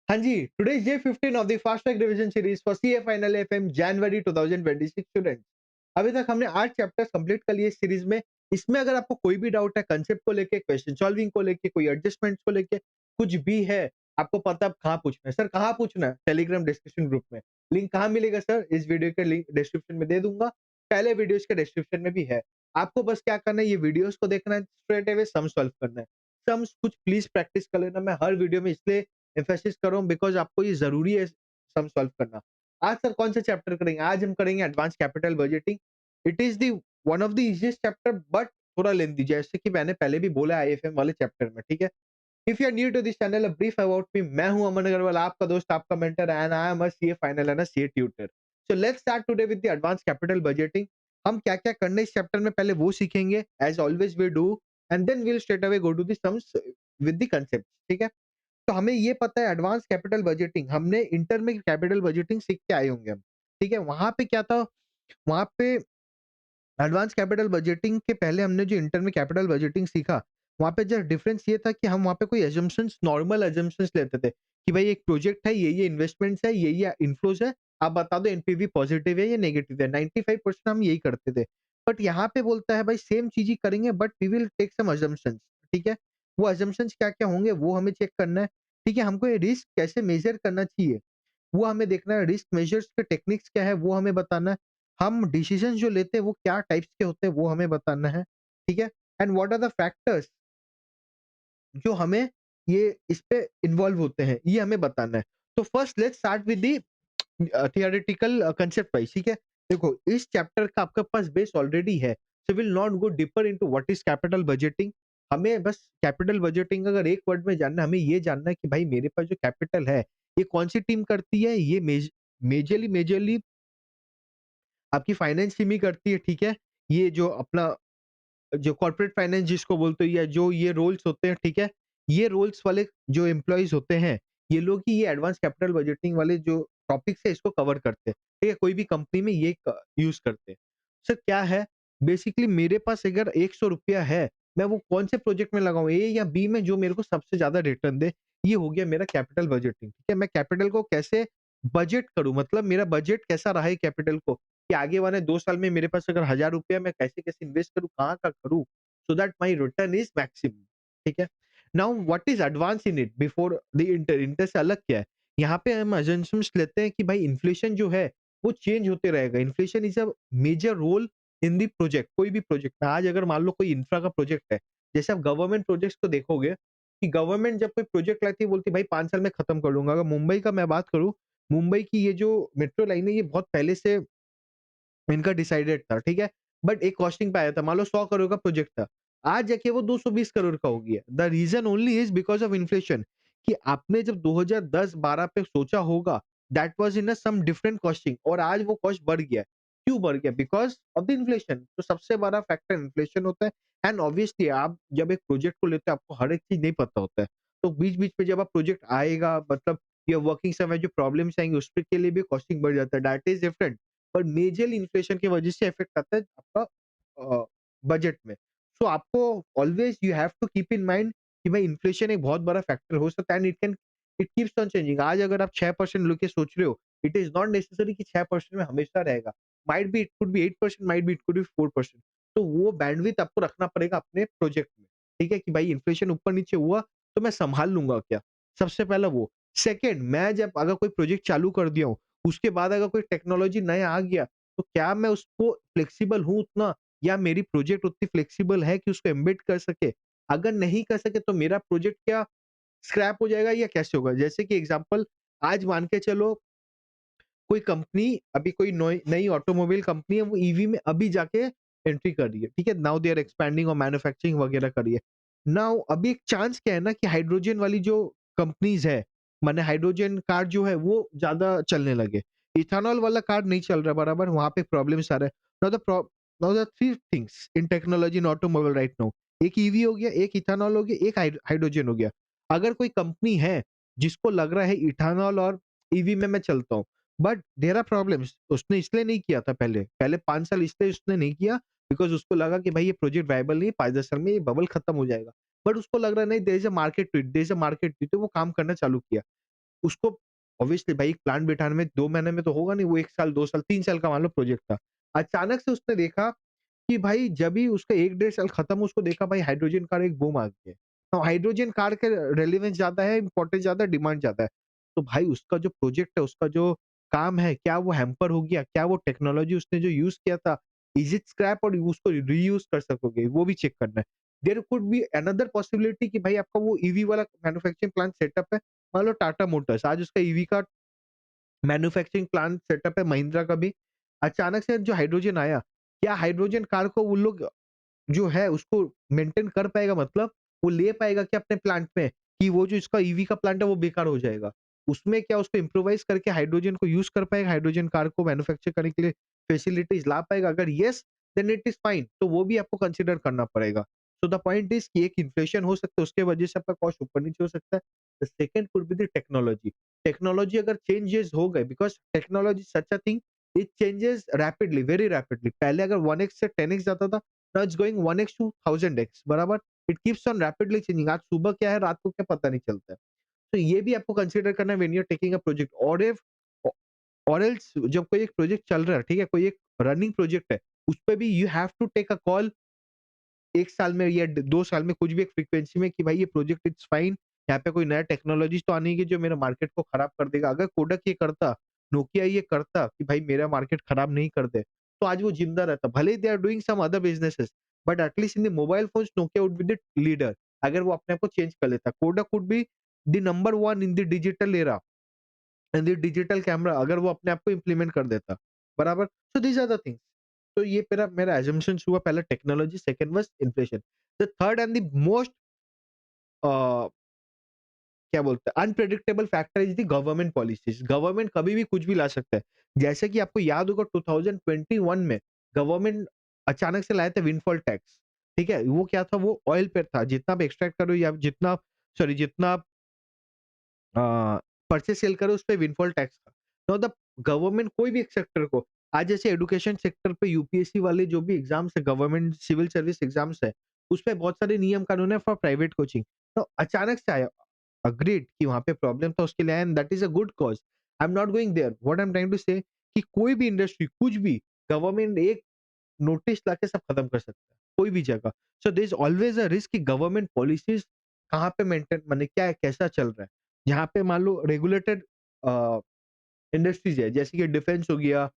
हाँ जी, today is day 15 of the fast track revision series for CA Final FM January 2026 students. अभी तक हमने 8 chapters complete कर लिए इस सीरीज में। इसमें अगर आपको कोई भी डाउट है कंसेप्ट को लेके, क्वेश्चन सॉल्विंग को लेके, कोई एडजस्टमेंट्स को लेके, कुछ भी है, आपको पता है कहाँ पूछना है। सर कहाँ पूछना है? टेलीग्राम डिस्कशन ग्रुप में। लिंक कहाँ मिलेगा सर? इस वीडियो के लिंक डिस्क्रिप्शन में दे दूँगा। पहले वीडियोज़ के डिस्क्रिप्शन में भी है। आपको बस क्या करना है, ये वीडियोज़ को देखना है, स्ट्रेट अवे सम सॉल्व करना है। सम्स कुछ प्लीज़ प्रैक्टिस कर लेना। मैं हर वीडियो में इसलिए एम्फेसिस कर रहा हूँ बिकॉज़ आपको ये ज़रूरी है सम सॉल्व करना। आज सर कौन से चैप्टर करेंगे? आज हम करेंगे advance capital budgeting. It is the one of the easiest chapter but थोड़ा लेंथी, जैसे कि मैंने पहले भी बोला आईएफएम वाले चैप्टर में, ठीक है? If you are new to this channel, a brief about me. मैं हूँ अमन अग्रवाल, आपका दोस्त, आपका mentor and I am a CA final and a CA tutor. So let's start today with the advance capital budgeting. हम क्या-क्या करना है इस चैप्टर में पहले वो सीखेंगे as always we do and then we will straight away go to the sums with the concept, ठीक है? तो हमें ये पता है एडवांस कैपिटल बजटिंग, हमने इंटर में कैपिटल बजटिंग सीख के आए होंगे हम, ठीक है? वहाँ पे क्या था, वहाँ पे एडवांस कैपिटल बजटिंग के पहले हमने जो इंटर में कैपिटल बजटिंग सीखा, वहाँ पे जो डिफरेंस ये था कि हम वहाँ पे कोई असम्पशन्स, नॉर्मल असम्पशन्स लेते थे कि भाई एक प्रोजेक्ट है, ये इन्वेस्टमेंट्स है, ये इन्फ्लोज़ है, आप बता दो एनपीवी पॉजिटिव है या नेगेटिव है। 95% हम यही करते थे। बट यहाँ पे बोलता है भाई सेम चीज़ ही करेंगे but we will take some assumptions, ठीक है? वो असम्पशन्स क्या-क्या होंगे वो हमें चेक करना है, ठीक है? हमको ये रिस्क कैसे मेज़र करना चाहिए वो हमें देखना है, रिस्क मेजर्स के टेक्निक्स क्या है वो हमें बताना है। हम डिसीजंस जो लेते हैं वो क्या टाइप्स के होते हैं वो हमें बताना है, ठीक है? And what are the factors जो हमें ये इस पे इन्वॉल्व होते हैं, ये हमें बताना है। तो first let's start with the theoretical concept wise, ठीक है? देखो इस चैप्टर का आपके पास बेस ऑलरेडी है, so will not go deeper into what is capital budgeting. हमें बस कैपिटल बजटिंग अगर एक वर्ड में जानना है, हमें ये जानना है कि भाई मेरे पास जो कैपिटल है, ये कौन-सी टीम करती है? ये मेजरली आपकी फाइनेंस टीम ही करती है, ठीक है? ये जो अपना जो कॉर्पोरेट फाइनेंस जिसको बोलते हो या जो ये रोल्स होते हैं, ठीक है? ये रोल्स वाले जो एम्प्लॉइज़ होते हैं, ये लोग ही ये एडवांस कैपिटल बजटिंग वाले जो टॉपिक्स है इसको कवर करते हैं, ठीक है? कोई भी कंपनी में ये यूज़ करते हैं। सर क्या है? बेसिकली मेरे पास अगर ₹100 है, मैं वो कौन से प्रोजेक्ट में लगाऊँ, ए या बी में जो मेरे को सबसे ज़्यादा रिटर्न दे, ये हो गया मेरा कैपिटल बजटिंग, ठीक है? मैं कैपिटल को कैसे बजट करूँ, मतलब मेरा बजट कैसा रहा है कैपिटल को, कि आगे वाले 2 साल में मेरे पास अगर ₹1000 मैं कैसे-कैसे इन्वेस्ट करूँ, कहाँ का करूँ, so that my return is maximum, ठीक है? Now what is advance in it before the inter, inter से अलग क्या है? यहाँ पे हम असम्पशन्स लेते हैं कि भाई इन्फ्लेशन जो है, वो चेंज होते रहेगा। Inflation is a major role in the project, कोई भी प्रोजेक्ट में। आज अगर मान लो कोई इंफ्रा का प्रोजेक्ट है, जैसे आप गवर्नमेंट प्रोजेक्ट्स को देखोगे कि गवर्नमेंट जब कोई प्रोजेक्ट लाती है, बोलती है भाई 5 साल में खत्म कर दूँगा। अगर मुंबई का मैं बात करूँ, मुंबई की ये जो मेट्रो लाइन है, ये बहुत पहले से इनका डिसाइडेड था, ठीक है? बट एक कॉस्टिंग पे आया था, मान लो 100 करोड़ का प्रोजेक्ट था। आज जाके वो 220 करोड़ का हो गया। The reason only is because of inflation, कि आपने जब 2010-12 पे सोचा होगा, that was in a some different costing और आज वो कॉस्ट बढ़ गया है। क्यों बढ़ गया? Because of the inflation. तो सबसे बड़ा फैक्टर इन्फ्लेशन होता है एंड ऑब्वियसली आप जब एक प्रोजेक्ट को लेते हो, आपको हर एक चीज़ नहीं पता होता है। तो बीच-बीच में जब आप प्रोजेक्ट आएगा, मतलब या वर्किंग समय जो प्रॉब्लम्स आएँगी, उसके के लिए भी कॉस्टिंग बढ़ जाता है, दैट इज़ डिफरेंट। पर मेजरली इन्फ्लेशन की वजह से इफेक्ट आता है आपका बजट में। सो आपको always you have to keep in mind कि भाई इन्फ्लेशन एक बहुत बड़ा फैक्टर हो सकता है and it keeps on changing. आज अगर आप 6% लेके सोच रहे हो, इट इज़ नॉट नेसेसरी कि 6% में हमेशा रहेगा। Might be it could be 8%, might be it could be 4%। तो वो बैंडविड्थ आपको रखना पड़ेगा अपने प्रोजेक्ट में, ठीक है? कि भाई इन्फ्लेशन ऊपर-नीचे हुआ तो मैं सँभाल लूँगा क्या? सबसे पहला वो। सेकंड, मैं जब अगर कोई प्रोजेक्ट चालू कर दिया हूँ, उसके बाद अगर कोई टेक्नोलॉजी नया आ गया, तो क्या मैं उसको फ्लेक्सिबल हूँ उतना, या मेरी प्रोजेक्ट उतनी फ्लेक्सिबल है कि उसको एम्बेड कर सके? अगर नहीं कर सके तो मेरा प्रोजेक्ट क्या स्क्रैप हो जाएगा या कैसे होगा? जैसे कि एग्ज़ाम्पल आज मान के चलो कोई कंपनी, अभी कोई नोई नई ऑटोमोबाइल कंपनी है, वो ईवी में अभी जाके एंट्री कर रही है, ठीक है? नाउ दे आर एक्सपैंडिंग और मैन्युफैक्चरिंग वगैरह कर रही है। नाउ अभी एक चांस क्या है ना कि हाइड्रोजन वाली जो कंपनीज़ है, माने हाइड्रोजन कार जो है वो ज़्यादा चलने लगे। इथेनॉल वाला कार नहीं चल रहा बराबर, वहाँ पे प्रॉब्लम्स आ रहा है। Now the 3 things in technology in automobile right now. एक ईवी हो गया, एक इथेनॉल हो गया, एक हाइड्रोजन हो गया। अगर कोई कंपनी है जिसको लग रहा है इथेनॉल और ईवी में मैं चलता हूँ, बट देयर आर प्रॉब्लम्स, उसने इसलिए नहीं किया था पहले। पहले 5 साल इसलिए उसने नहीं किया बिकॉज़ उसको लगा कि भाई ये प्रोजेक्ट वायबल नहीं है, 5-10 साल में ये बबल खत्म हो जाएगा। बट उसको लग रहा है नहीं, there is a market to it, there is a market to it, तो वो काम करना चालू किया। उसको ऑब्वियसली भाई एक प्लांट बिठाने में 2 महीने में तो होगा नहीं, वो 1 साल, 2 साल, 3 साल का मान लो प्रोजेक्ट था। अचानक से उसने देखा कि भाई जब ही उसका 1 डेढ़ साल खत्म हुआ, उसको देखा भाई हाइड्रोजन कार एक बूम आ गई है। तो हाइड्रोजन कार का रेलेवेंस ज़्यादा है, इम्पोर्टेंस ज़्यादा है, डिमांड ज़्यादा है। तो भाई उसका जो प्रोजेक्ट है, उसका जो काम है, क्या वो हैम्पर हो गया? क्या वो टेक्नोलॉजी उसने जो यूज़ किया था, इज़ इट स्क्रैप और उसको रीयूज़ कर सकोगे? वो भी चेक करना है। There could be another possibility कि भाई आपका वो ईवी वाला मैन्युफैक्चरिंग प्लांट सेटअप है, मान लो टाटा मोटर्स, आज उसका ईवी का मैन्युफैक्चरिंग प्लांट सेटअप है महिंद्रा का भी। अचानक से जो हाइड्रोजन आया, क्या हाइड्रोजन कार को वो लोग जो है उसको मेंटेन कर पाएगा, मतलब वो ले पाएगा क्या अपने प्लांट में कि वो जो इसका ईवी का प्लांट है वो बेकार हो जाएगा? उसमें क्या उसको इम्प्रोवाइज़ करके हाइड्रोजन को यूज़ कर पाएगा, हाइड्रोजन कार को मैन्युफैक्चर करने के लिए फैसिलिटीज़ ला पाएगा? अगर yes, then it is fine, तो वो भी आपको कंसीडर करना पड़ेगा। सो द पॉइंट इज़ कि एक इन्फ्लेशन हो सकता है, उसके वजह से आपका कॉस्ट ऊपर-नीचे हो सकता है। The second could be the technology. Technology अगर चेंजेस हो गए, because technology such a thing, it changes rapidly, very rapidly. पहले अगर 1 एक्स से 10 एक्स जाता था, now it's going 1 X to 1000 X, बराबर? It keeps on rapidly changing. आज सुबह क्या है, रात को क्या पता नहीं चलता है। तो ये भी आपको कंसीडर करना है when you are taking a project, और इफ औ और एल्स जब कोई एक प्रोजेक्ट चल रहा है, ठीक है? कोई एक रनिंग प्रोजेक्ट है, उसपे भी you have to take a call 1 साल में या ड 2 साल में, कुछ भी एक फ्रीक्वेंसी में, कि भाई ये प्रोजेक्ट इट्स फाइन, यहाँ पे कोई नया टेक्नोलॉजीज़ तो आनी है जो मेरे मार्केट को खराब कर देगा। अगर कोडक ये करता, नोकिया ये करता कि भाई मेरा मार्केट खराब नहीं कर दे, तो आज वो जिंदा रहता। भले ही they are doing some other businesses, but at least in the mobile phones Nokia would be the leader, अगर वो अपने आप को चेंज कर लेता। Kodak would be the number 1 in the digital era, in the digital camera, अगर वो अपने आप को इम्प्लीमेंट कर देता, बराबर? So these are the things. तो ये मेरा मेरा असम्पशन्स हुआ, पहला technology, second was inflation. The third and the most uh, क्या बोलते हैं, unpredictable factor is the government policies. Government कभी भी कुछ भी ला सकता है। जैसे कि आपको याद होगा 2021 में गवर्नमेंट अचानक से लाए थे विंडफॉल टैक्स, ठीक है? वो क्या था, वो ऑयल पे था। जितना आप एक्सट्रैक्ट करो या जितना आप अ, परचेज़ सेल करो, उसपे विंडफॉल टैक्स था। नाउ द गवर्नमेंट कोई भी एक सेक्टर को, आज जैसे एजुकेशन सेक्टर पे यूपीएससी वाले जो भी एग्ज़ाम्स है, गवर्नमेंट सिविल सर्विस एग्ज़ाम्स है, उसपे बहुत सारे नियम कानून है फॉर प्राइवेट कोचिंग। तो अचानक से आया, अग्रीड कि वहाँ पे प्रॉब्लम था उसके लिए आया, and that is a good cause. I am not going there. What I am trying to say कि कोई भी इंडस्ट्री, कुछ भी, गवर्नमेंट एक नोटिस लाके सब खत्म कर सकता है, कोई भी जगह। So there is always a risk कि गवर्नमेंट पॉलिसीज़ कहाँ पे मेंटेन, माने क्या है, कैसा चल रहा है। जहाँ पे मान लो रेगुलेटेड अ, इंडस्ट्रीज़ है, जैसे कि डिफेंस हो गया,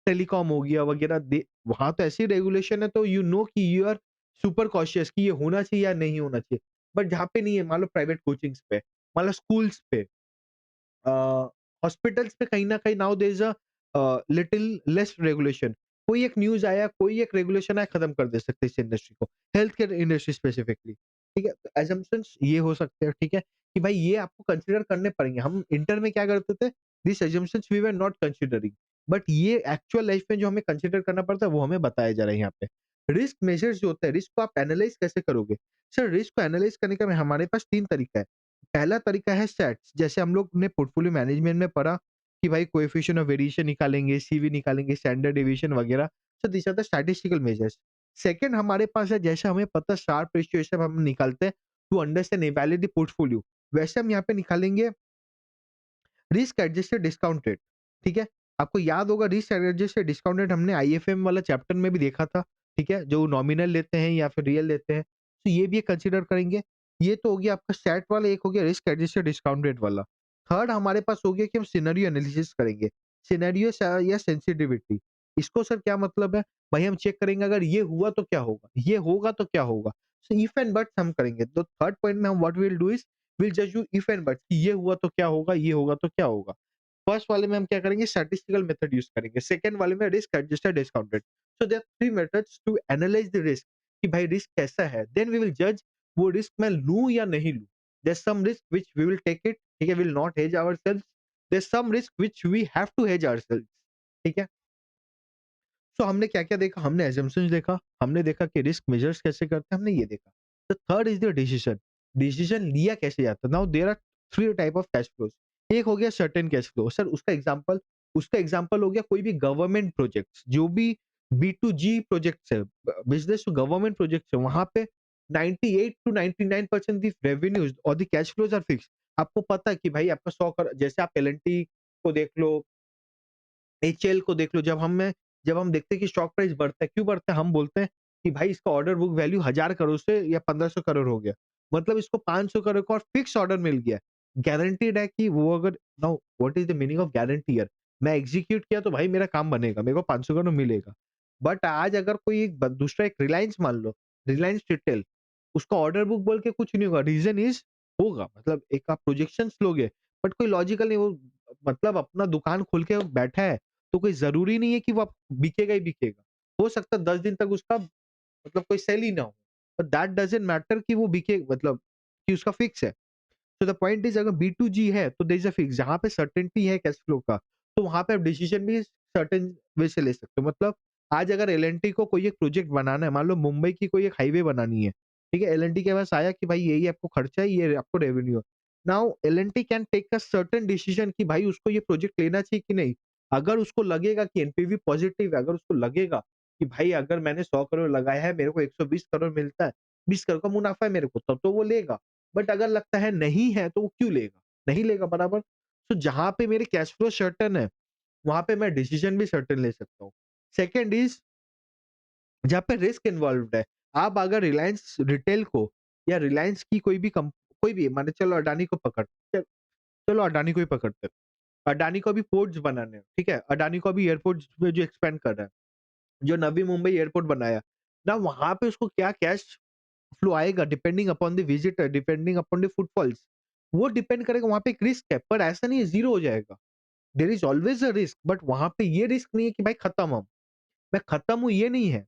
टेलीकॉम हो गया वगैरह, दे वहाँ तो ऐसी रेगुलेशन है, तो यू नो कि यू आर सुपर कॉशियस कि ये होना चाहिए या नहीं होना चाहिए। बट जहाँ पे नहीं है, मान लो प्राइवेट कोचिंग्स पे, मान लो स्कूल्स पे, अ, हॉस्पिटल्स पे, कहीं न कहीं now there is a little less regulation. कोई एक न्यूज़ आया, कोई एक रेगुलेशन आया, खत्म कर दे सकते हैं इस इंडस्ट्री को। हेल्थ केयर इंडस्ट्री स्पेसिफिकली, ठीक है? तो असम्पशन्स ये हो सकते हैं, ठीक है? कि भाई ये आपको कंसीडर करने पड़ेंगे। हम इंटर में क्या करते थे? This assumptions we were not considering, but ये एक्चुअल लाइफ में जो हमें कंसीडर करना पड़ता है, वो हमें बताया जा रहा है यहाँ पे। रिस्क मेजर्स जो होता है, रिस्क को आप एनालाइज़ कैसे करोगे? सर, रिस्क को एनालाइज़ करने का हमारे पास 3 तरीका है। पहला तरीका है सेट्स, जैसे हम लोग ने पोर्टफोलियो मैनेजमेंट में पढ़ा कि भाई कोएफिशिएंट ऑफ वेरिएशन निकालेंगे, सीवी निकालेंगे, स्टैंडर्ड डेविएशन वगैरह। So these are the statistical measures. Second हमारे पास है, जैसे हमें पता है शार्प रेशियो, ये सब हम निकालते हैं to understand evaluate the portfolio. वैसे हम यहाँ पे निकालेंगे रिस्क एडजस्टेड डिस्काउंट रेट, ठीक है? आपको याद होगा रिस्क एडजस्टेड डिस्काउंट रेट हमने आईएफएम वाला चैप्टर में भी देखा था, ठीक है? जो नॉमिनल लेते हैं या फिर रियल लेते हैं, तो ये भी कंसीडर करेंगे। ये तो हो गया आपका स्टैट वाला, एक हो गया रिस्क एडजस्टेड डिस्काउंट रेट वाला। थर्ड हमारे पास हो गया कि हम सिनेरियो एनालिसिस करेंगे। सिनेरियो या सेंसिटिविटी, इसको सर क्या मतलब है? भाई हम चेक करेंगे अगर ये हुआ तो क्या होगा? ये होगा तो क्या होगा? सो इफ एंड बट्स हम करेंगे। तो थर्ड पॉइंट में हम what we will do is will जज यू इफ एंड बट्स कि ये हुआ तो क्या होगा, ये होगा तो क्या होगा। फर्स्ट वाले में हम क्या करेंगे, स्टैटिस्टिकल मेथड यूज़ करेंगे। सेकंड वाले में risk adjusted discount rate. So there are 3 methods to analyse the risk कि भाई रिस्क कैसा है। देन वी विल जज वो रिस्क मैं लूँ या नहीं लूँ। There is some risk which we will take it, ठीक है, we will not hedge ourselves. There is some risk which we have to hedge ourselves, ठीक है? सो हमने क्या-क्या देखा? हमने असम्पशन्स देखा, हमने देखा कि रिस्क मेजर्स कैसे करते हैं, हमने ये देखा। The third is the decision. Decision लिया कैसे जाता है? Now there are 3 type of cash flows. एक हो गया सर्टेन कैश फ्लो। सर उसका एग्जांपल हो गया कोई भी गवर्नमेंट प्रोजेक्ट्स, जो भी बी2जी प्रोजेक्ट्स है, बिज़नेस टू गवर्नमेंट प्रोजेक्ट्स है, वहाँ पे 98 टू 99% द रेवेन्यूज़ और the cash flows are fixed. आपको पता है कि भाई आपका 100 जैसे आप एल-एन-टी को देख लो, एचएएल को देख लो, जब हम देखते हैं कि स्टॉक प्राइस बढ़ता है, क्यों बढ़ता है? हम बोलते हैं कि भाई इसका ऑर्डर बुक वैल्यू 1000 करोड़ से या 1500 करोड़ हो गया। मतलब इसको 500 करोड़ का और फिक्स ऑर्डर मिल गया। गारंटीड है कि वो अगर now what is the meaning of guarantee here? मैं एग्ज़ीक्यूट किया तो भाई मेरा काम बनेगा, मेरे को 500 करोड़ मिलेगा। बट आज अगर कोई दूसरा एक रिलायंस मान लो, रिलायंस रिटेल, उसका ऑर्डर बुक बोल के कुछ नहीं होगा, रीज़न इज़ होगा, मतलब एक आप प्रोजेक्शंस लोगे, बट कोई लॉजिकल नहीं, वो मतलब अपना दुकान खोल के बैठा है, तो कोई ज़रूरी नहीं है कि वो बिकेगा ही बिकेगा। हो सकता है 10 दिन तक उसका मतलब कोई सेल ही ना हो। बट दैट डज़न्ट मैटर कि वो बिके, मतलब कि उसका फिक्स है। तो द पॉइंट इज़ अगर बी2जी है तो देयर इज़ अ फिक्स, जहाँ पे सर्टेनिटी है कैश फ्लो का, तो वहाँ पे आप डिसीज़न भी सर्टेन वे से ले सकते हो। मतलब आज अगर एल-एन-टी को कोई एक प्रोजेक्ट बनाना है, मान लो मुंबई की कोई एक हाईवे बनानी है, ठीक है? एल-एन-टी के पास आया कि भाई ये आपको खर्चा है, ये आपको रेवेन्यू है। Now L&T can take a certain decision कि भाई उसको ये प्रोजेक्ट लेना चाहिए कि नहीं। अगर उसको लगेगा कि एनपीवी पॉजिटिव है, अगर उसको लगेगा कि भाई अगर मैंने 100 करोड़ लगाया है, मेरे को 120 करोड़ मिलता है, 20 करोड़ का मुनाफ़ा है मेरे को, तब तो वो लेगा। बट अगर लगता है नहीं है तो वो क्यों लेगा? नहीं लेगा बराबर। तो जहाँ पे मेरे कैश फ्लो सर्टेन है, वहाँ पे मैं डिसीज़न भी सर्टेन ले सकता हूँ। सेकंड इज़ जहाँ पे रिस्क इन्वॉल्व्ड है। आप अगर रिलायंस रिटेल को या रिलायंस की कोई भी माने चलो अडानी को चलो अडानी को ही पकड़ते हैं। अडानी को अभी पोर्ट्स बनाने हैं, ठीक है? अडानी को अभी एयरपोर्ट्स में जो एक्सपेंड कर रहा है, जो नवी मुंबई एयरपोर्ट बनाया, ना वहाँ पे उसको क्या कैश फ्लो आएगा depending upon the visitor, depending upon the footfalls, वो डिपेंड करेगा, वहाँ पे एक रिस्क है, पर ऐसा नहीं है ज़ीरो हो जाएगा। There is always a risk, but वहाँ पे ये रिस्क नहीं है कि भाई खत्म हम, मैं खत्म हूँ ये नहीं है,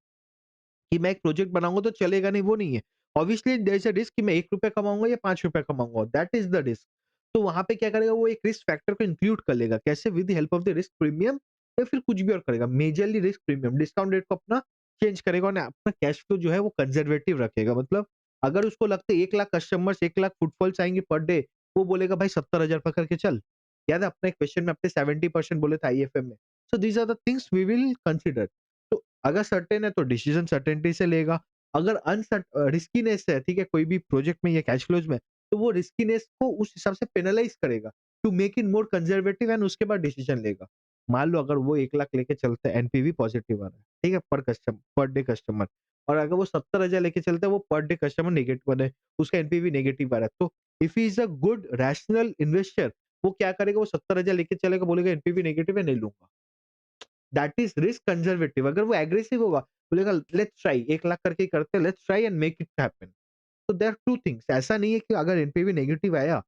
कि मैं एक प्रोजेक्ट बनाऊँगा तो चलेगा नहीं, वो नहीं है। Obviously there is a risk कि मैं ₹1 कमाऊँगा या ₹5 कमाऊँगा, दैट इज़ द रिस्क। तो वहाँ पे क्या करेगा, वो एक रिस्क फैक्टर को इंक्लूड कर लेगा। कैसे? With the help of the risk premium, या फिर कुछ भी और करेगा। Majorly risk premium, discount rate को अपना चेंज करेगा और अपना कैश फ्लो जो है वो कंजर्वेटिव रखेगा। मतलब अगर उसको लगता है 1 लाख कस्टमर्स, 1 लाख फुटफॉल्स आएँगे पर डे, वो बोलेगा भाई 70,000 पकड़ के चल। याद है अपने क्वेश्चन में आपने 70% बोले थे आईएफएम में। So these are the things we will consider. तो अगर सर्टेन है तो डिसीजन सर्टेनिटी से लेगा। अगर रिस्कीनेस है, ठीक है, कोई भी प्रोजेक्ट में या कैश फ्लोज़ में, तो वो रिस्कीनेस को उस हिसाब से पेनलाइज़ करेगा to make it more conservative and उसके बाद डिसीजन लेगा। मान लो अगर वो 1 लाख लेके चलता है, एनपीवी पॉजिटिव आ रहा है, ठीक है, पर डे कस्टमर, और अगर वो 70,000 लेके चलता है, वो पर डे कस्टमर नेगेटिव बने, उसका एनपीवी नेगेटिव आ रहा है। तो if he is a good rational investor, वो क्या करेगा, वो 70,000 लेके चलेगा, बोलेगा एनपीवी नेगेटिव है, नहीं लूँगा। That is risk conservative. अगर वो एग्रेसिव होगा, बोलेगा लेट्स ट्राई, 1 लाख करके करते हैं, let's try and make it happen. तो देयर आर 2 थिंग्स, ऐसा नहीं है कि अगर एनपीवी नेगेटिव आया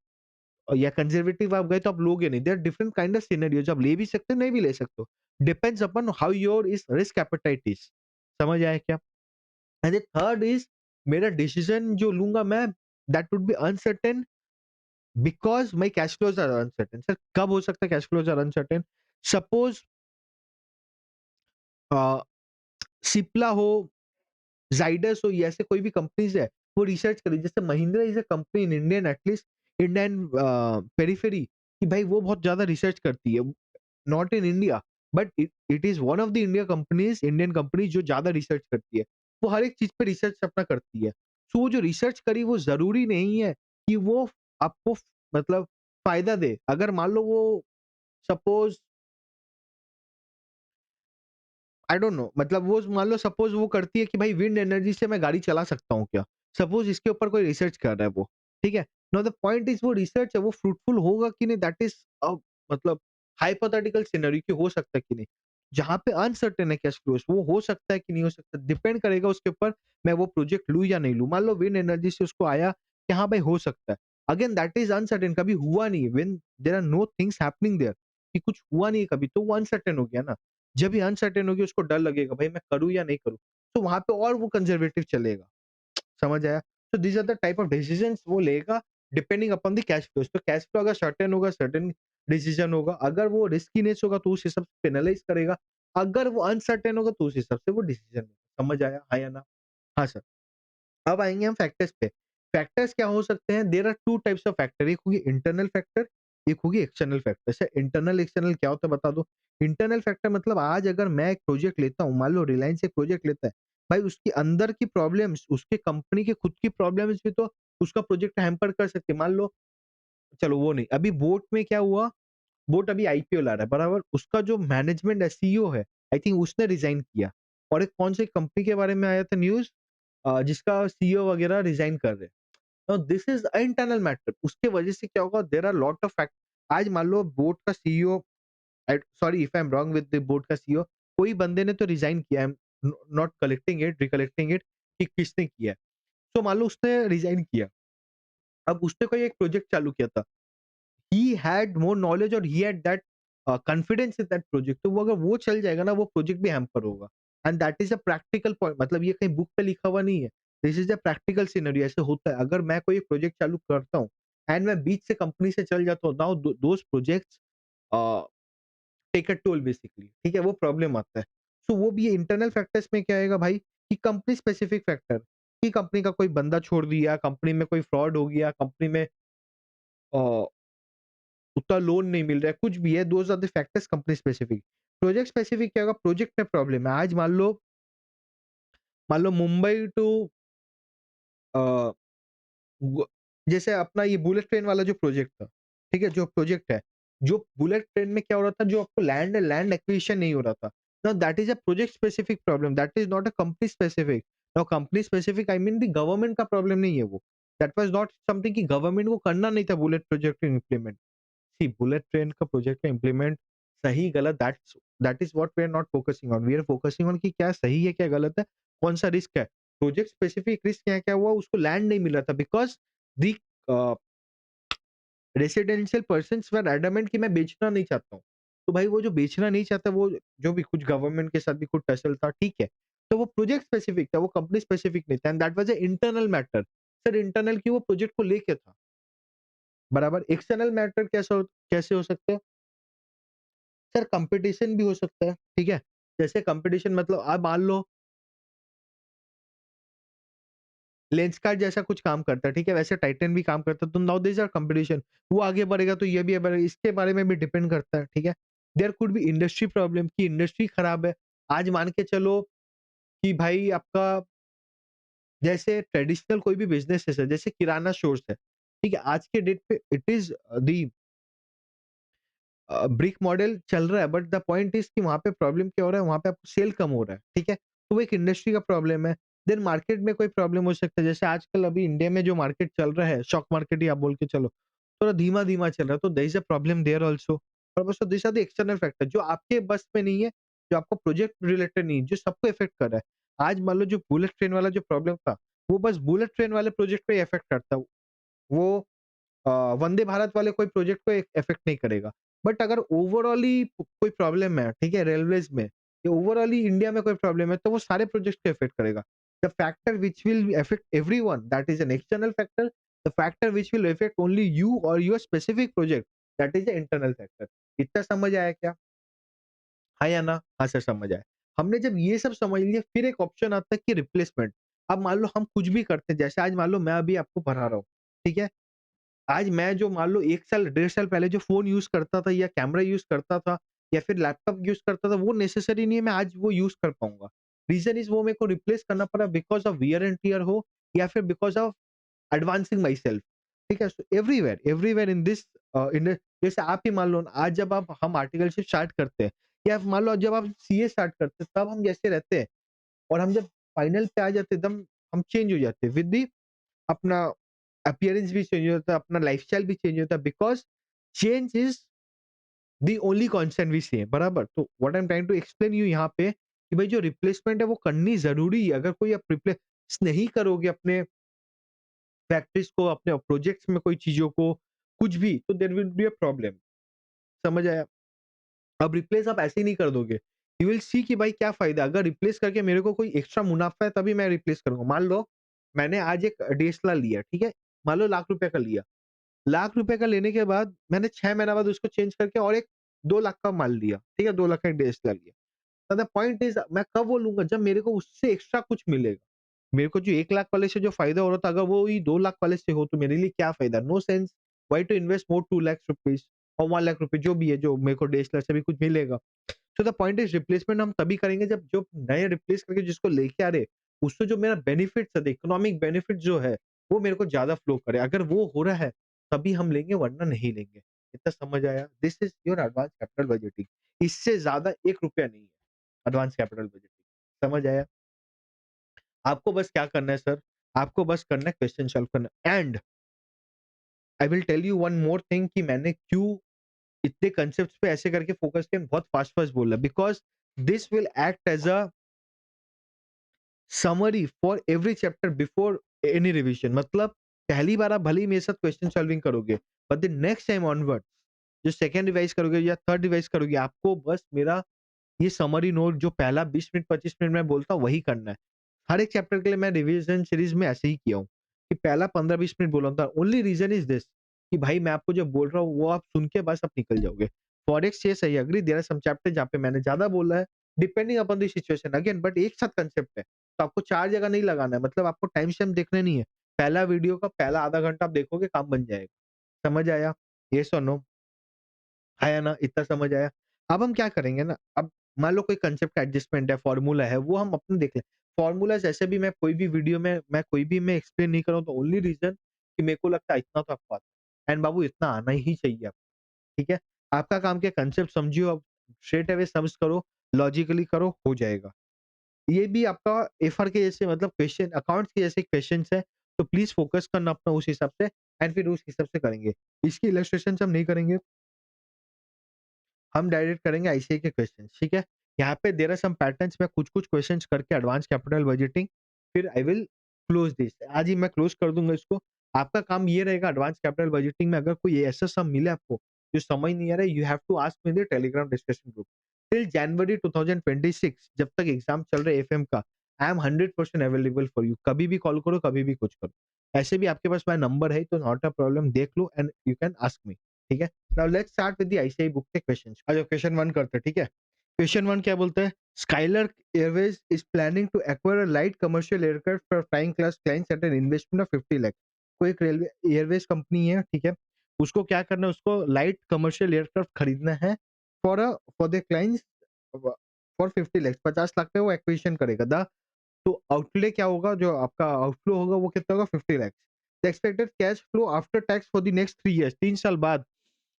या कंजर्वेटिव आप गए तो आप लोगे नहीं। There are different kind of scenarios, आप ले भी सकते हो, नहीं भी ले सकते हो। Depends upon how your is risk appetite is. समझ आया क्या? एंड द थर्ड इज मेरा डिसीजन जो लूँगा मैं, that would be uncertain because my cash flows are uncertain. Sir कब हो सकता है cash flows are uncertain? Suppose uh, Cipla हो, ज़ाइडस हो, ये ऐसे कोई भी कंपनीज़ है, वो रिसर्च करी। जैसे Mahindra is a company in Indian at least Indian periphery, कि भाई वो बहुत ज़्यादा रिसर्च करती है। Not in India, but it is one of the Indian companies जो ज़्यादा रिसर्च करती है। वो हर एक चीज़ पे रिसर्च अपना करती है। सो वो जो रिसर्च करी वो ज़रूरी नहीं है कि वो आपको मतलब फ़ायदा दे। अगर मान लो वो सपोज़ आई डोंट नो, मतलब वो मान लो सपोज़ वो करती है कि भाई विंड एनर्जी से मैं गाड़ी चला सकता हूँ क्या? सपोज़ इसके ऊपर कोई रिसर्च कर रहा है वो, ठीक है? नाउ द पॉइंट इज़ वो रिसर्च है, वो फ्रूटफुल होगा कि नहीं, दैट इज़ मतलब हाइपोथेटिकल सिनेरियो कि हो सकता है कि नहीं। जहाँ पे अनसर्टेन है कैश फ्लोज़, वो हो सकता है कि नहीं हो सकता, डिपेंड करेगा उसके ऊपर मैं वो प्रोजेक्ट लूँ या नहीं लूँ। मान लो विंड एनर्जी से उसको आया कि हाँ भाई हो सकता है। अगेन दैट इज़ अनसर्टेन, कभी हुआ नहीं है, when there are no things happening there, कि कुछ हुआ नहीं है कभी, तो वो अनसर्टेन हो गया ना। जब ये अनसर्टेन होगी उसको डर लगेगा, भाई मैं करूँ या नहीं करूँ? तो वहाँ पे और वो कंज़र्वेटिव चलेगा। समझ आया? तो these are the type of decisions वो लेगा depending upon the cash flows. तो कैश फ्लो अगर सर्टेन होगा, सर्टेन डिसीजन होगा। अगर वो रिस्कीनेस होगा तो उस हिसाब से पेनलाइज़ करेगा। अगर वो अनसर्टेन होगा तो उस हिसाब से वो डिसीजन लेगा। समझ आया? हाँ या ना? हाँ सर। अब आएँगे हम फैक्टर्स पे। फैक्टर्स क्या हो सकते हैं? There are 2 types of factor, एक होगी इंटरनल फैक्टर, एक होगी external factor. Sir internal, external क्या होता है बता दो? इंटरनल फैक्टर मतलब आज अगर मैं एक प्रोजेक्ट लेता हूँ, मान लो रिलायंस एक प्रोजेक्ट लेता है, भाई उसके अंदर की प्रॉब्लम्स, उसके कंपनी के खुद की प्रॉब्लम्स भी तो उसका प्रोजेक्ट हैम्पर कर सकती है। मान लो चलो वो नहीं, अभी बोट में क्या हुआ, बोट अभी आईपीओ ला रहा है, बराबर? उसका जो मैनेजमेंट है, सीईओ है, आई थिंक उसने रिज़ाइन किया। और एक कौन सी कंपनी के बारे में आया था न्यूज़, जिसका सीईओ वगैरह रिज़ाइन कर रहे हैं। Now this is a internal matter, उसके वजह से क्या होगा, there are lot of fact. आज मान लो बोट का CEO, sorry if I am wrong with the Boat का सीईओ, कोई बंदे ने तो रिज़ाइन किया, I am not collecting it, recollecting it कि किसने किया है। तो मान लो उसने रिज़ाइन किया, अब उसने कोई एक प्रोजेक्ट चालू किया था। ही हैड मोर नॉलेज और he had that confidence in that project, तो वो अगर वो चल जाएगा ना, वो प्रोजेक्ट भी हैम्पर होगा। And that is a practical point, मतलब ये कहीं बुक पे लिखा हुआ नहीं है। This is a practical scenario, ऐसे होता है। अगर मैं कोई प्रोजेक्ट चालू करता हूँ एंड मैं बीच से कंपनी से चल जाता हूँ, now those projects uh, take a toll basically, ठीक है? वो प्रॉब्लम आता है। सो वो भी इंटरनल फैक्टर्स में क्या आएगा भाई, कि कंपनी स्पेसिफिक फैक्टर, कि कंपनी का कोई बंदा छोड़ दिया, कंपनी में कोई फ्रॉड हो गया, कंपनी में अ उतना लोन नहीं मिल रहा है, कुछ भी है, those are the factors company specific. Project specific क्या होगा, प्रोजेक्ट में प्रॉब्लम है। आज मान लो मुंबई टू अ, गु जैसे अपना ये बुलेट ट्रेन वाला जो प्रोजेक्ट था, ठीक है? जो प्रोजेक्ट है, जो बुलेट ट्रेन में क्या हो रहा था, जो आपको लैंड एक्विजिशन नहीं हो रहा था। Now that is a project specific problem, that is not a company specific. Now company specific I mean the government का प्रॉब्लम नहीं है वो। दैट वाज़ नॉट समथिंग कि गवर्नमेंट को करना नहीं था bullet project implement. See bullet train का प्रोजेक्ट का इम्प्लीमेंट सही गलत, that is what we are not focusing on, we are focusing on कि क्या सही है, क्या गलत है, कौन सा रिस्क है। प्रोजेक्ट स्पेसिफिक रिस्क क्या क्या हुआ, उसको लैंड नहीं मिल रहा था because the residential persons were adamant कि मैं बेचना नहीं चाहता हूँ। तो भाई वो जो बेचना नहीं चाहता, वो जो भी कुछ गवर्नमेंट के साथ भी कुछ टसल था, ठीक है। तो वो प्रोजेक्ट स्पेसिफिक था, वो कंपनी स्पेसिफिक नहीं था, and that was a internal matter. Sir internal की वो प्रोजेक्ट को लेके था, बराबर। एक्सटर्नल मैटर कैसे हो सकते हैं? सर कंपटीशन भी हो सकता है, ठीक है? जैसे कंपटीशन मतलब आप मान लो लेंसकार्ट जैसा कुछ काम करता है, ठीक है? वैसे टाइटन भी काम करता है, तो now there is a competition. वो आगे बढ़ेगा तो ये भी आगे बढ़ेगा, इसके बारे में भी डिपेंड करता है, ठीक है? There could be industry problem, कि इंडस्ट्री खराब है। आज मान के चलो कि भाई आपका जैसे ट्रेडिशनल कोई भी बिज़नेस है सर, जैसे किराना स्टोर्स है, ठीक है? आज के डेट पे it is the brick model चल रहा है, बट द पॉइंट इज़ कि वहाँ पे प्रॉब्लम क्या हो रहा है, वहाँ पे आपको सेल कम हो रहा है, ठीक है? तो वो एक इंडस्ट्री का प्रॉब्लम है। देन मार्केट में कोई प्रॉब्लम हो सकता है, जैसे आजकल अभी इंडिया में जो मार्केट चल रहा है, स्टॉक मार्केट ही आप बोल के चलो, थोड़ा धीमा-धीमा चल रहा है, तो there is a problem there also. और बस this are the external factor जो आपके बस में नहीं है, जो आपको प्रोजेक्ट रिलेटेड नहीं है, जो सबको इफेक्ट कर रहा है। आज मान लो जो बुलेट ट्रेन वाला जो प्रॉब्लम था, वो बस बुलेट ट्रेन वाले प्रोजेक्ट पे इफेक्ट करता है। वो अ, वंदे भारत वाले कोई प्रोजेक्ट को इफेक्ट नहीं करेगा। बट अगर ओवरऑली कोई प्रॉब्लम है, ठीक है, रेलवेज़ में, या ओवरऑली इंडिया में कोई प्रॉब्लम है, तो वो सारे प्रोजेक्ट को इफेक्ट करेगा। The factor which will affect everyone that is an external factor, the factor which will affect only you और your specific project that is the internal factor. इतना समझ आया क्या? हाँ या ना? हाँ सर समझ आया। हमने जब ये सब समझ लिया, फिर एक ऑप्शन आता है कि रिप्लेसमेंट। अब मान लो हम कुछ भी करते हैं, जैसे आज मान लो मैं अभी आपको पढ़ा रहा हूँ, ठीक है? आज मैं जो मान लो 1 साल, डेढ़ साल पहले जो फ़ोन यूज़ करता था या कैमरा यूज़ करता था या फिर लैपटॉप यूज़ करता था, वो नेसेसरी नहीं है मैं आज वो यूज़ कर पाऊँगा। रीज़न इज़ वो मेरे को रिप्लेस करना पड़ा because of wear and tear हो या फिर because of advancing my self. ठीक है? So everywhere everywhere in this in जैसे आप ही मान लो ना, आज जब आप हम आर्टिकलशिप स्टार्ट करते हैं या मान लो जब आप सीए स्टार्ट करते हैं, तब हम जैसे रहते हैं और हम जब फाइनल पे आ जाते हैं, एकदम हम चेंज हो जाते हैं विद द अपना अपीयरेंस भी चेंज होता है, अपना लाइफ़स्टाइल भी चेंज होता है because change is the only constant we see बराबर? तो what I am trying to explain you यहाँ पे कि भाई जो रिप्लेसमेंट है वो करनी ज़रूरी है। अगर कोई आप रिप्लेस नहीं करोगे अपने फैक्टरीज़ को, अपने प्रोजेक्ट्स में कोई चीज़ों को, कुछ भी, तो there will be a problem. समझ आया? अब रिप्लेस आप ऐसे ही नहीं कर दोगे। यू विल सी कि भाई क्या फ़ायदा? अगर रिप्लेस करके मेरे को कोई एक्स्ट्रा मुनाफ़ा है तभी मैं रिप्लेस करूँगा। मान लो मैंने आज एक डीएसएलआर लिया, ठीक है? मान लो लाख रुपए का लिया। लाख रुपए का लेने के बाद मैंने 6 महीना बाद उसको चेंज करके और एक 2 लाख का माल लिया, ठीक है? 2 लाख का एक डीएसएलआर लिया। तो द पॉइंट इज़ मैं कब वो लूँगा जब मेरे को उससे एक्स्ट्रा कुछ मिलेगा। मेरे को जो 1 लाख वाले से जो फ़ायदा हो रहा था, अगर वो ही 2 लाख वाले से हो तो मेरे लिए क्या फ़ायदा? No sense. Why to invest more 2 lakh rupees और 1 लाख रुपए जो भी है, जो मेरे को डीएसएलआर से भी कुछ मिलेगा। So the point is replacement हम तभी करेंगे जब जो नए रिप्लेस करके जिसको लेके आ रहे, उससे जो मेरा बेनिफिट्स है, इकोनॉमिक बेनिफिट जो है, वो मेरे को ज़्यादा फ्लो करे। अगर वो हो रहा है, तभी हम लेंगे वरना नहीं लेंगे। इतना समझ आया? This is your advance capital budgeting. इससे ज़्यादा ₹1 नहीं है एडवांस कैपिटल बजटिंग। समझ आया? आपको बस क्या करना है सर, आपको बस करना है क्वेश्चन सॉल्व करना and I will tell you one more thing कि मैंने क्यों इतने कांसेप्ट्स पे ऐसे करके फोकस किया, बहुत फास्ट-फास्ट बोला because this will act as a summary for every chapter before any revision. मतलब पहली बार आप भले ही मेरे साथ क्वेश्चन सॉल्विंग करोगे, but the next time onwards जो सेकंड रिवाइज करोगे या थर्ड रिवाइज करोगे, आपको बस मेरा ये समरी नोट जो पहला 20 मिनट 25 मिनट में बोलता हूँ वही करना है। हर एक चैप्टर के लिए मैं रिवीजन सीरीज में ऐसे ही किया हूँ कि पहला 15-20 मिनट बोला था। ओनली रीजन इज दिस कि भाई मैं आपको जो बोल रहा हूँ वो आप सुन के बस आप निकल जाओगे। Forex yes I agree there are some chapter जहाँ पे मैंने ज्यादा बोला है depending upon the situation again, but एक साथ कंसेप्ट है तो आपको 4 जगह नहीं लगाना है। मतलब आपको टाइम स्टैम्प देखने नहीं है। पहला वीडियो का पहला आधा घंटा आप देखोगे काम बन जाएगा। समझ आया? यस और नो? आया ना? इतना समझ आया? अब हम क्या करेंगे ना, अब मान लो कोई कांसेप्ट का एडजस्टमेंट है, फॉर्मूला है, वो हम अपने देख लें। फॉर्मूलाज़ ऐसे भी मैं कोई भी वीडियो में मैं कोई भी मैं एक्सप्लेन नहीं कर रहा हूँ, तो ओनली रीज़न कि मेरे को लगता है इतना तो आपको आता है एंड बाबू इतना आना ही चाहिए आपको, ठीक है? आपका काम क्या है कांसेप्ट समझियो, अब स्ट्रेट अवे सम्स करो, लॉजिकली करो, हो जाएगा। ये भी आपका एफआर के जैसे मतलब क्वेश्चन अकाउंट्स के जैसे क्वेश्चन्स है, तो प्लीज़ फोकस करना अपना उस हिसाब से एंड फिर उस हिसाब से करेंगे। इसकी इलस्ट्रेशंस हम नहीं करेंगे। हम डायरेक्ट करेंगे आईसीआई के क्वेश्चंस, ठीक है? यहाँ पे देयर आर सम पैटर्न्स, मैं कुछ-कुछ क्वेश्चंस करके एडवांस कैपिटल बजटिंग फिर आई विल क्लोज दिस। आज ही मैं क्लोज कर दूँगा इसको। आपका काम ये रहेगा एडवांस कैपिटल बजटिंग में अगर कोई ऐसा सम मिले आपको जो समझ नहीं आ रहा है, you have to ask me in the Telegram discussion group. Till January 2026 जब तक एग्जाम चल रहा है एफएम का, I am 100% available for you. कभी भी कॉल करो, कभी भी कुछ करो। ऐसे भी आपके पास मेरा नंबर है तो नॉट अ प्रॉब्लम, देख लो and you can ask me, ठीक है? Now let's start with the ICI book के क्वेश्चंस। आ जाओ क्वेश्चन 1 करते हैं, ठीक है? क्वेश्चन 1 क्या बोलता है? Skyler Airways is planning to acquire a light commercial aircraft for flying class clients at an investment of 50 lakh. कोई एक रेलवे एयरवेज कंपनी है, ठीक है? उसको क्या करना है, उसको लाइट कमर्शियल एयरक्राफ्ट खरीदना है for the clients for 50 lakh, 50 lakh पे वो एक्विजिशन करेगा। तो आउटले क्या होगा, जो आपका आउटफ्लो होगा वो कितना होगा? 50 lakh. The expected cash flow after tax for the next 3 years, 3 साल बाद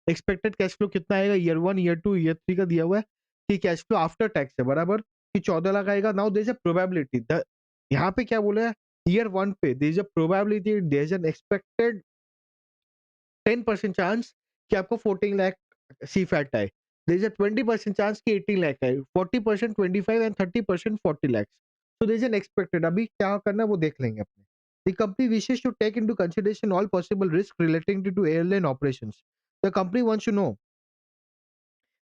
एक्सपेक्टेड कैश फ्लो कितना आएगा? ईयर 1, ईयर 2, ईयर 3 का दिया हुआ है कि कैश फ्लो आफ्टर टैक्स है बराबर कि 14 लाख आएगा। Now there is a probability the यहाँ पे क्या बोला है? ईयर 1 पे there is a probability, there is an expected 10% chance कि आपको 14 लाख सीफैट आए। देयर इज अ 20% चांस कि 18 लाख आए। 40% 25 and 30% 40 lakh. So there is an expected, अभी क्या करना है वो देख लेंगे अपने। The company wishes to take into consideration all possible risks relating to airline operations. The company wants to know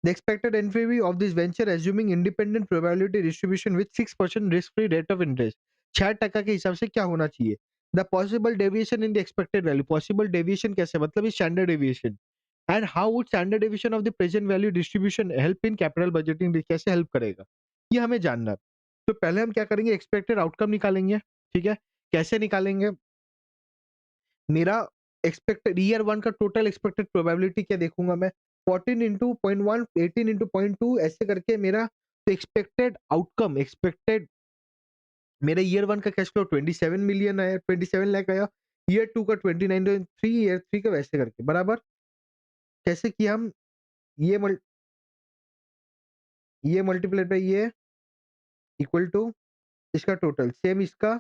the expected NPV of this venture assuming independent probability distribution with 6% risk-free rate of interest. 6% के हिसाब से क्या होना चाहिए? The possible deviation in the expected value. Possible deviation कैसे? मतलब standard deviation. And how would standard deviation of the present value distribution help in capital budgeting? कैसे help करेगा? ये हमें जानना है। तो पहले हम क्या करेंगे? एक्सपेक्टेड आउटकम निकालेंगे, ठीक है? कैसे निकालेंगे? मेरा एक्सपेक्टेड ईयर 1 का टोटल एक्सपेक्टेड प्रोबेबिलिटी क्या देखूँगा मैं? 14 इंटू 0.1, 18 इंटू 0.2 ऐसे करके मेरा एक्सपेक्टेड आउटकम एक्सपेक्टेड मेरा ईयर 1 का कैश फ्लो 27 मिलियन आया, 27 लाख आया, ईयर 2 का 29.3, ईयर 3 का वैसे करके बराबर। कैसे किया हम? ये मल ये मल्टीप्लाई बाय ये इक्वल टू इसका टोटल सेम इसका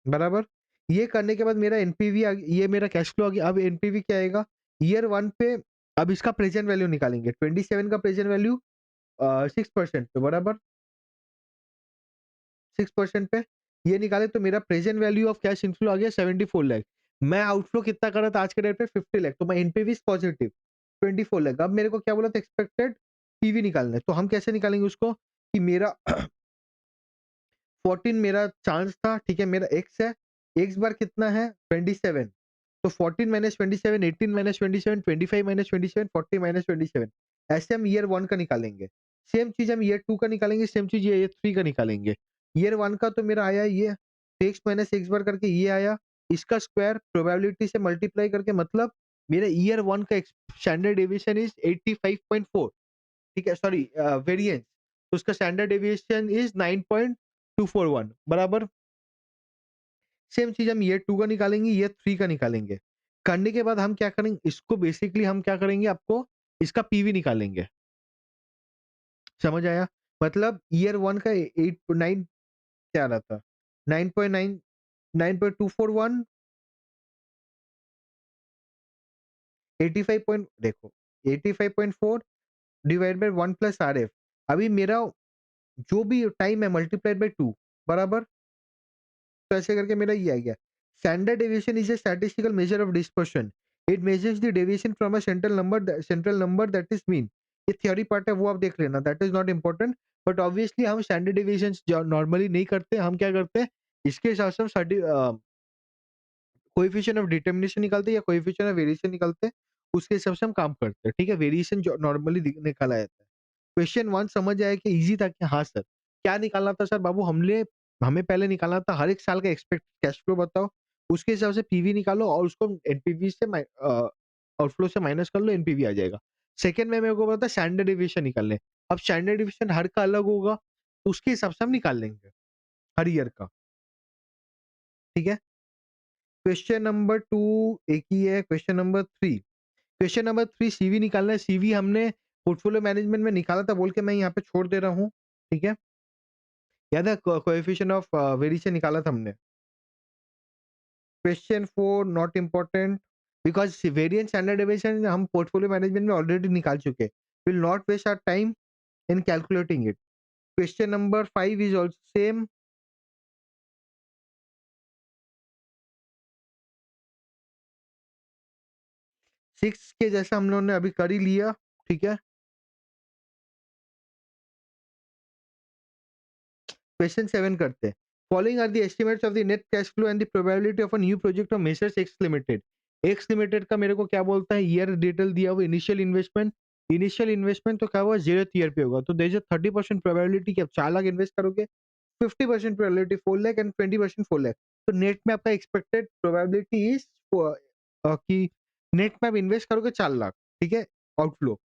बराबर। ये करने के बाद मेरा एनपीवी ये मेरा कैश फ्लो आ गया। अब एनपीवी क्या आएगा? ईयर 1 पे अब इसका प्रेजेंट वैल्यू निकालेंगे। 27 का प्रेजेंट वैल्यू 6% पे बराबर, 6% पे ये निकाले तो मेरा present value of cash inflow आ गया 74 लाख। मैं आउटफ्लो कितना कर रहा था आज के डेट पे? 50 लाख। तो मैं एनपीवी इज पॉजिटिव 24 लाख। अब मेरे को क्या बोला था? एक्सपेक्टेड पीवी निकालना है। तो हम कैसे निकालेंगे उसको कि मेरा 14 मेरा चांस था, ठीक है? मेरा एक्स है, एक्स बार कितना है? 27। तो 14 माइनस 27, 18 माइनस 27, 25 माइनस 27, 40 माइनस 27। ऐसे हम ईयर 1 का निकालेंगे। सेम चीज़ हम ईयर 2 का निकालेंगे, सेम चीज़ ईयर 3 का निकालेंगे। ईयर 1 का तो मेरा आया ये, एक्स माइनस एक्स बार करके ये आया, इसका स्क्वायर प्रोबेबिलिटी से मल्टीप्लाई करके मतलब मेरा ईयर 1 का स्टैंडर्ड डेविएशन इज़ 85.4, ठीक है? सॉरी वेरिएंस, तो उसका स्टैंडर्ड डेविएशन इज़ 9.241 बराबर। सेम चीज़ हम ईयर 2 का निकालेंगे, ईयर 3 का निकालेंगे। करने के बाद हम क्या करेंगे, इसको बेसिकली हम क्या करेंगे, आपको इसका पीवी निकालेंगे। समझ आया? मतलब ईयर 1 का 8 9 क्या आ रहा था? 9.9 9.241 85 पॉइंट देखो 85.4 डिवाइड बाय 1 प्लस आरएफ। अभी मेरा जो भी टाइम है मल्टीप्लाइड बाय 2 बराबर? तो ऐसे करके मेरा ये आ गया। Standard deviation is a statistical measure of dispersion. It measures the deviation from a central number that is mean. ये थ्योरी पार्ट है, वो आप देख लेना, that is not important. But obviously हम स्टैंडर्ड डेविएशन नॉर्मली नहीं करते, हम क्या करते हैं, इसके हिसाब से हम कोएफिशिएंट ऑफ डिटरमिनेशन निकालते हैं या कोएफिशिएंट ऑफ वेरिएशन निकालते हैं, उसके हिसाब से हम काम करते हैं, ठीक है? वेरिएशन जो नॉर्मली निकाला जाता है। क्वेश्चन 1 समझ आया कि ईज़ी था कि हाँ सर। क्या निकालना था सर बाबू? हमें पहले निकालना था हर एक साल का एक्सपेक्ट कैश फ्लो बताओ, उसके हिसाब से पीवी निकालो और उसको एनपीवी से आउटफ्लो से माइनस कर लो, एनपीवी आ जाएगा। सेकंड में मेरे को पता है स्टैंडर्ड डेविएशन निकालने। अब स्टैंडर्ड डेविएशन हर का अलग होगा, तो उसके हिसाब से हम निकाल लेंगे, हर ईयर का, ठीक है? क्वेश्चन नंबर 2 एक ही है, question number 3। Question number 3 CV निकालना है। सीवी हमने पोर्टफोलियो मैनेजमेंट में निकाला था बोल के मैं यहाँ पे छोड़ दे रहा हूँ, ठीक है? याद है कोएफिशिएंट ऑफ वेरिएशन निकाला था हमने। Question 4 not important because variance standard deviation हम पोर्टफोलियो मैनेजमेंट में ऑलरेडी निकाल चुके हैं। Will not waste our time in calculating it. Question number 5 is also same. 6 के जैसा हम लोगों ने अभी कर ही लिया, ठीक है? क्वेश्चन 7 करते हैं। Following are the estimates of the net cash flow and the probability of a new project of messrs X limited. X limited का मेरे को क्या बोलता है, ईयर डिटेल दिया हुआ, इनिशियल इन्वेस्टमेंट तो क्या हुआ 0th ईयर पे होगा, तो देयर इज अ 30% प्रोबेबिलिटी कि आप 4 लाख इन्वेस्ट करोगे, 50% प्रोबेबिलिटी 4 लाख एंड 20% 4 लाख। तो नेट में आपका एक्सपेक्टेड प्रोबेबिलिटी इज कि नेट में आप इन्वेस्ट करोगे 4 लाख, ठीक है? Outflow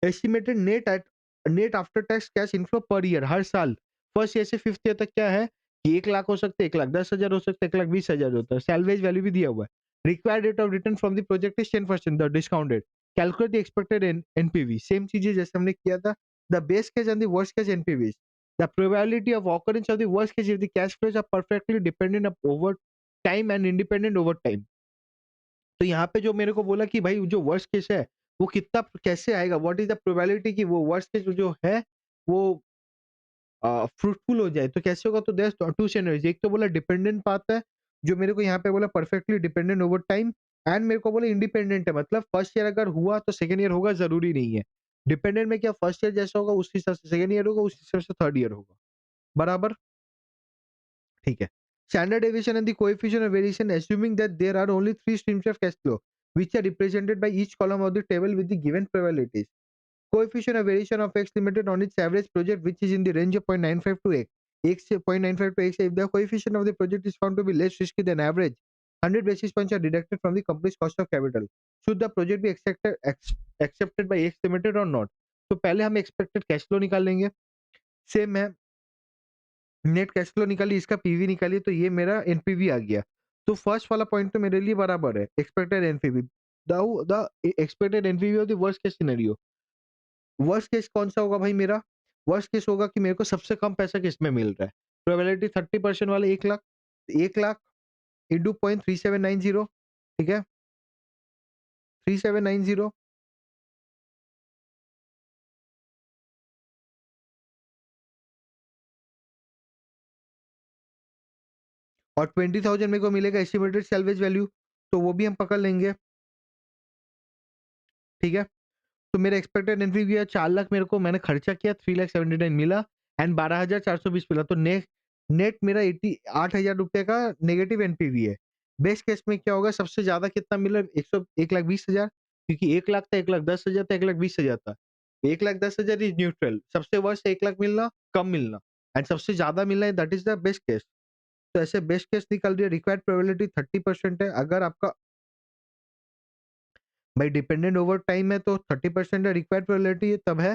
estimated net after tax cash inflow per year, हर साल फर्स्ट ईयर से फिफ्थ ईयर तक क्या है कि 1 लाख हो सकते हैं, 1,10,000 हो सकते हैं, 1,20,000 होता है। सैलवेज वैल्यू भी दिया हुआ है। Required rate of return from the project is 10% the discounted. Calculate the expected NPV, same चीजें जैसे हमने किया था। The best case and the worst case NPV, the probability of occurrence of the worst case if the cash flows are perfectly dependent over time and independent over time. तो यहाँ पे जो मेरे को बोला कि भाई जो वर्स्ट केस है वो कितना कैसे आएगा, व्हाट इज द प्रोबेबिलिटी कि वो वर्स्ट केस जो है वो फ्रूटफुल हो जाए, तो कैसे होगा? तो देयर टू सिनेरियोज, एक तो बोला डिपेंडेंट पाथ है, जो मेरे को यहाँ पे बोला perfectly dependent over time, and मेरे को बोला इंडिपेंडेंट है, मतलब फर्स्ट ईयर अगर हुआ तो सेकंड ईयर होगा जरूरी नहीं है। डिपेंडेंट में क्या फर्स्ट ईयर जैसा होगा उस हिसाब से सेकंड ईयर होगा, उस हिसाब से थर्ड ईयर होगा, बराबर? ठीक है। Standard deviation and the coefficient of variation assuming that there are only three streams of cash flow which are represented by each column of the table with the given probabilities. Coefficient of variation of x limited on its average project which is in the range of 0.95 to x. X 0.95 to x, if the coefficient of the project is found to be less risky than average, 100 basis points are deducted from the company's cost of capital. Should the project be accepted by x limited or not? तो पहले हम expected cash flow निकाल लेंगे। Same है, net cash flow निकाली, इसका PV निकाली, तो ये मेरा एनपीवी आ गया। तो फर्स्ट वाला पॉइंट तो मेरे लिए बराबर है, expected NPV. The expected NPV of the worst case scenario. Worst case कौन सा होगा भाई मेरा? वर्स्ट केस होगा कि मेरे को सबसे कम पैसा किसमें मिल रहा है। प्रोबेबिलिटी 30% वाले 1 लाख, 1 लाख इंटू 0.3790, ठीक है? 3790 और 20,000 मेरे को मिलेगा एस्टिमेटेड सैलवेज वैल्यू, तो वो भी हम पकड़ लेंगे, ठीक है? तो मेरा एक्सपेक्टेड एनपीवी है 4 लाख, मेरे को मैंने खर्चा किया 3,79,000 मिला एंड 12,420 मिला, तो नेट नेट मेरा 8,000 रुपए का नेगेटिव एनपीवी है। बेस्ट केस में क्या होगा, सबसे ज्यादा कितना मिला 1,20,000, क्योंकि 1 लाख था, 1,10,000 था, 1,20,000 था। 1,10,000 इज न्यूट्रल, सबसे वर्स्ट 1 लाख मिलना, कम मिलना, एंड सबसे ज्यादा मिलना है, that is the best case. तो ऐसे बेस्ट केस निकल रही है, रिक्वायर्ड प्रोबेबिलिटी 30% है। अगर आपका भाई डिपेंडेंट ओवर टाइम है तो 30% रिक्वायर्ड प्रोबेबिलिटी तब है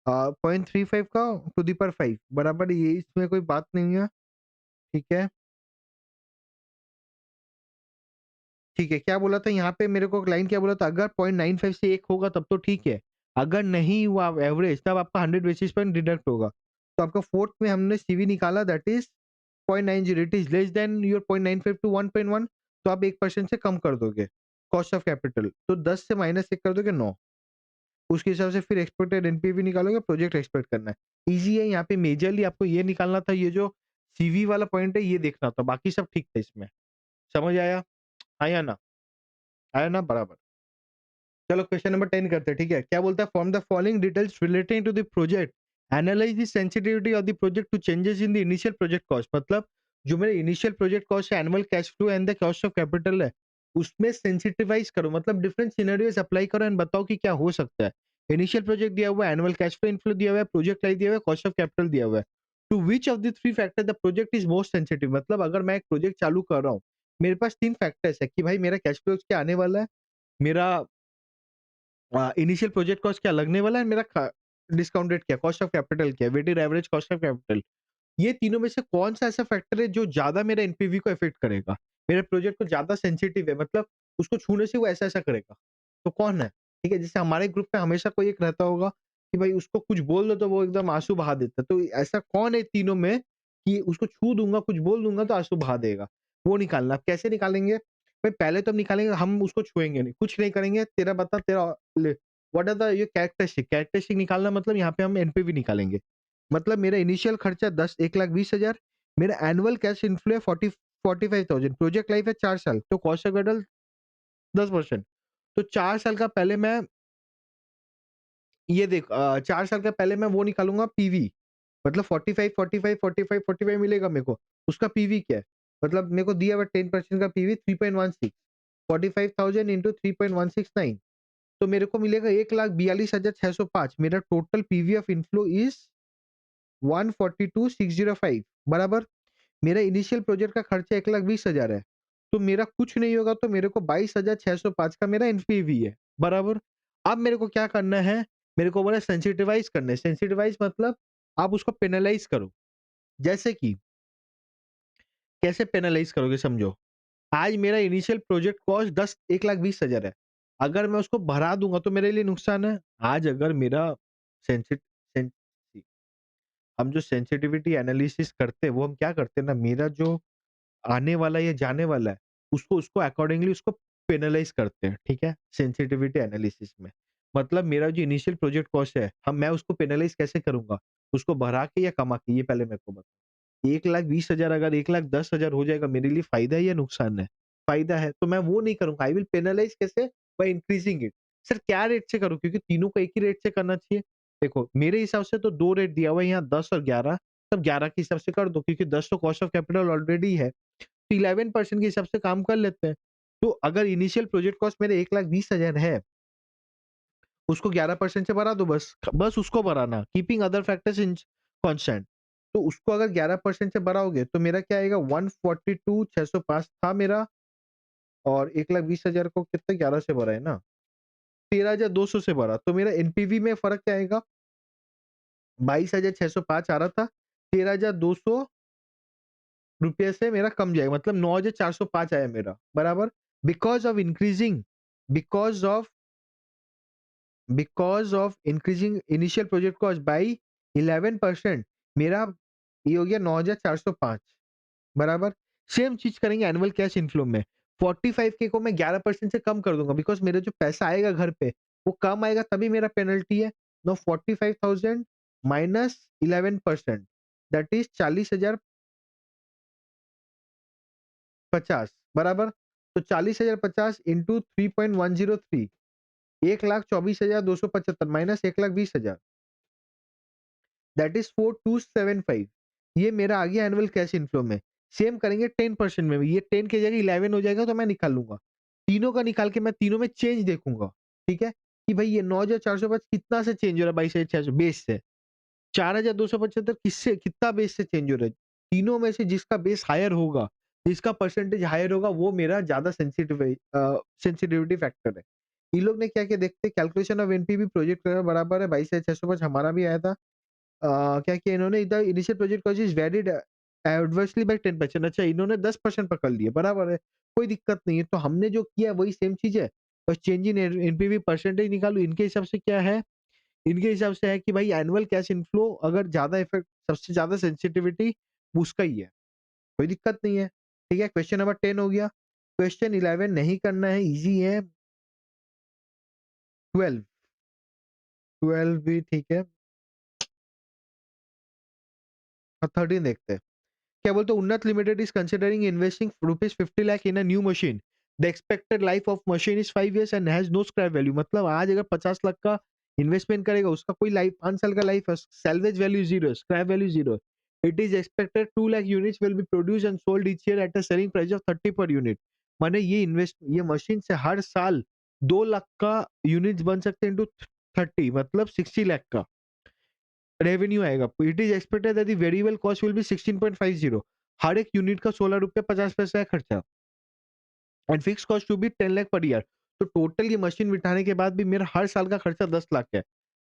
0.35 का टू दी पर 5 बराबर, ये इसमें कोई बात नहीं है, ठीक है? ठीक है, क्या बोला था यहाँ पे मेरे को लाइन क्या बोला था, अगर 0.95 से 1 होगा तब तो ठीक है, अगर नहीं हुआ एवरेज तब आपका 100 बेसिस पॉइंट डिडक्ट होगा। तो आपका 4th में हमने सीवी निकाला that is 0.90, it is less than your 0.95 to 1.1, तो आप 1% से कम कर दोगे, कॉस्ट ऑफ कैपिटल। तो 10 से -1 कर दोगे 9, उसके हिसाब से फिर एक्सपेक्टेड एनपीवी निकालोगे, प्रोजेक्ट एक्सपेक्ट करना है। ईज़ी है, यहाँ पे मेजरली आपको ये निकालना था, ये जो सीवी वाला पॉइंट है ये देखना था, बाकी सब ठीक था इसमें। समझ आया? हाँ या ना? आया ना? बराबर। चलो क्वेश्चन नंबर 10 करते हैं, ठीक है? क्या बोलता है, from the following details relating to the project, analyze the sensitivity of the project to changes in the initial project cost. मतलब जो मेरे इनिशियल प्रोजेक्ट कॉस्ट है, annual cash flow and the cost of capital है, उसमें sensitivise करो, मतलब different scenarios apply करो and बताओ कि क्या हो सकता है। इनिशियल प्रोजेक्ट दिया हुआ है, एनुअल कैश फ्लो इनफ्लो दिया हुआ है, प्रोजेक्ट लाइफ दिया हुआ है, कॉस्ट ऑफ कैपिटल दिया हुआ है। To which of the three factor the project is most sensitive, मतलब अगर मैं एक प्रोजेक्ट चालू कर रहा हूँ, मेरे पास 3 फैक्टर्स है कि भाई मेरा कैश फ्लो क्या आने वाला है, मेरा इनिशियल प्रोजेक्ट कॉस्ट क्या लगने वाला है, मेरा डिस्काउंट रेट क्या, कॉस्ट ऑफ कैपिटल क्या, weighted average cost of capital. ये तीनों में से कौन सा ऐसा फैक्टर है जो ज्यादा मेरा एनपीवी को इफेक्ट करेगा, मेरे प्रोजेक्ट को ज्यादा सेंसिटिव है, मतलब उसको छूने से वो ऐसा ऐसा करेगा, तो कौन है? ठीक है, जैसे हमारे ग्रुप में हमेशा कोई एक रहता होगा कि भाई उसको कुछ बोल दो तो वो एकदम आंसू बहा देता है, तो ऐसा कौन है तीनों में कि उसको छू दूंगा, कुछ बोल दूंगा तो आंसू बहा देगा, वो निकालना। अब कैसे निकालेंगे भाई? पहले तो हम निकालेंगे, हम उसको छुएंगे नहीं, कुछ नहीं करेंगे, तेरा बता, तेरा व्हाट आर द ये कैरेक्टरिस्टिक, कैरेक्टरिस्टिक निकालना मतलब यहाँ पे हम एनपीवी निकालेंगे। मतलब मेरा इनिशियल खर्चा 1,20,000, मेरा एनुअल कैश इनफ्लो है 45,000, प्रोजेक्ट लाइफ है 4 साल, तो कॉस्ट ऑफ कैपिटल 10%। तो 4 साल का पहले मैं ये देख 4 साल का पहले मैं वो निकालूँगा पीवी, मतलब 45, 45, 45, 45 मिलेगा मेरे को। उसका पीवी क्या है? मतलब मेरे को दिया हुआ 10% का पीवी 3.16, 45,000 इंटू 3.169, तो मेरे को मिलेगा 1,42,605। मेरा total PV of inflow is 142,605 बराबर। मेरा इनिशियल प्रोजेक्ट का खर्चा 1,20,000 है, तो मेरा कुछ नहीं होगा तो मेरे को 22,605 का मेरा एनपीवी है, बराबर। अब मेरे को क्या करना है, मेरे को बोला सेंसिटिवाइज करना है। सेंसिटिवाइज मतलब आप उसको पेनलाइज करो, जैसे कि कैसे पेनलाइज करोगे समझो। आज मेरा इनिशियल प्रोजेक्ट कॉस्ट 1,20,000 है, अगर मैं उसको बढ़ा दूंगा तो मेरे लिए नुकसान है। आज अगर मेरा सेंसिट सें- हम जो सेंसिटिविटी एनालिसिस करते हैं वो हम क्या करते हैं ना, मेरा जो आने वाला या जाने वाला है, उसको उसको अकॉर्डिंगली उसको पेनलाइज़ करते हैं, ठीक है? सेंसिटिविटी एनालिसिस में। मतलब मेरा जो इनिशियल प्रोजेक्ट कॉस्ट है, हम मैं उसको पेनलाइज़ कैसे करूँगा? उसको बढ़ा के या कमा के? ये पहले मेरे को बताओ। 1,20,000 अगर 1,10,000 हो जाएगा, मेरे लिए फ़ायदा है या नुकसान है? फ़ायदा है, तो मैं वो नहीं करूँगा। आई विल पेनलाइज़ कैसे? By increasing it. सर क्या रेट से करूँ? क्योंकि तीनों को एक ही रेट से करना चाहिए। देखो, मेरे हिसाब से तो 2 रेट दिया हुआ है यहाँ, 10 और 11, तब 11 के हिसाब से कर दो क्योंकि 10 तो कॉस्ट ऑफ कैपिटल ऑलरेडी है। 11% के हिसाब से काम कर लेते हैं। तो अगर इनिशियल प्रोजेक्ट कॉस्ट मेरे 1,20,000 है, उसको 11% से बढ़ा दो बस। बस उसको बढ़ाना, keeping other factors in constant. तो उसको अगर 11% से बढ़ाओगे तो मेरा क्या आएगा, 142,605 था मेरा, और 1,20,000 को कितने 11 से बढ़ा है ना, 13,200 से बढ़ा। तो मेरा एनपीवी में फ़र्क क्या आएगा, 22,605 आ रहा था, 13,200 रुपये से मेरा कम जाएगा, मतलब 9,405 आया मेरा, बराबर। Because of increasing because of because of increasing initial project cost by 11%, मेरा ये हो गया 9,405, बराबर। सेम चीज़ करेंगे एनुअल कैश इनफ्लो में। 45 के को मैं 11% से कम कर दूँगा बिकॉज़ मेरा जो पैसा आएगा घर पे, वो कम आएगा तभी मेरा पेनल्टी है। नाउ 45,000 माइनस 11% दैट इज़ 40,050 बराबर। तो 40,050 इंटू 3.103, 1,24,275 माइनस 1,20,000 दैट इज 4,275। ये मेरा आ गया एनुअल कैश इनफ्लो में। सेम करेंगे 10% में भी, ये 10 की जगह 11 हो जाएगा तो मैं निकाल लूंगा। तीनों का निकाल के मैं तीनों में चेंज देखूंगा, ठीक है, कि भाई ये 9,405 कितना से चेंज हो रहा है, 22,600 बेस से। 4,275 किससे कितना बेस से चेंज हो रहा है? तीनों में से जिसका बेस हायर होगा, जिसका परसेंटेज हायर होगा, वो मेरा ज़्यादा सेंसिटिविटी फैक्टर है। इन लोग ने क्या-क्या देखते हैं, कैलकुलेशन ऑफ एनपीवी प्रोजेक्ट बराबर है 22,605, हमारा भी आया था। क्या किया इन्होंने, the initial project cost is valid adversely by 10%। अच्छा, इन्होंने 10% पकड़ लिए, बराबर है, कोई दिक्कत नहीं है। तो हमने जो किया वही सेम चीज़ है, बस चेंज इन एनपीवी परसेंटेज निकालो। इनके हिसाब से क्या है, इनके हिसाब से है कि भाई एनुअल कैश इनफ्लो अगर ज़्यादा इफेक्ट, सबसे ज़्यादा सेंसिटिविटी उसका ही है, कोई दिक्कत नहीं है। ठीक है, क्वेश्चन नंबर 10 हो गया। क्वेश्चन 11 नहीं करना है, ईज़ी है। 12, 12 भी ठीक है। 13 देखते हैं। क्या बोलते हैं, Unnat limited is considering investing rupees 50 lakh in a new machine. The expected life of machine is 5 years and has no scrap value. मतलब आज अगर 50 लाख का इन्वेस्टमेंट करेगा, उसका कोई लाइफ 5 साल का लाइफ है, salvage value zero, scrap value zero. It is expected 2 lakh units will be produce and sold each year at a selling price of 30 per unit. माने ये मशीन से हर साल 2 लाख का यूनिट्स बन सकते हैं, इनटू 30 मतलब 60 लाख का रेवेन्यू आएगा। It is expected that the variable cost will be 16.50। हर एक यूनिट का 16 रुपए 50 पैसा है खर्चा, and fix cost to be 10 lakh per year. तो टोटल ये मशीन बिठाने के बाद भी मेरा हर साल का खर्चा 10 लाख है।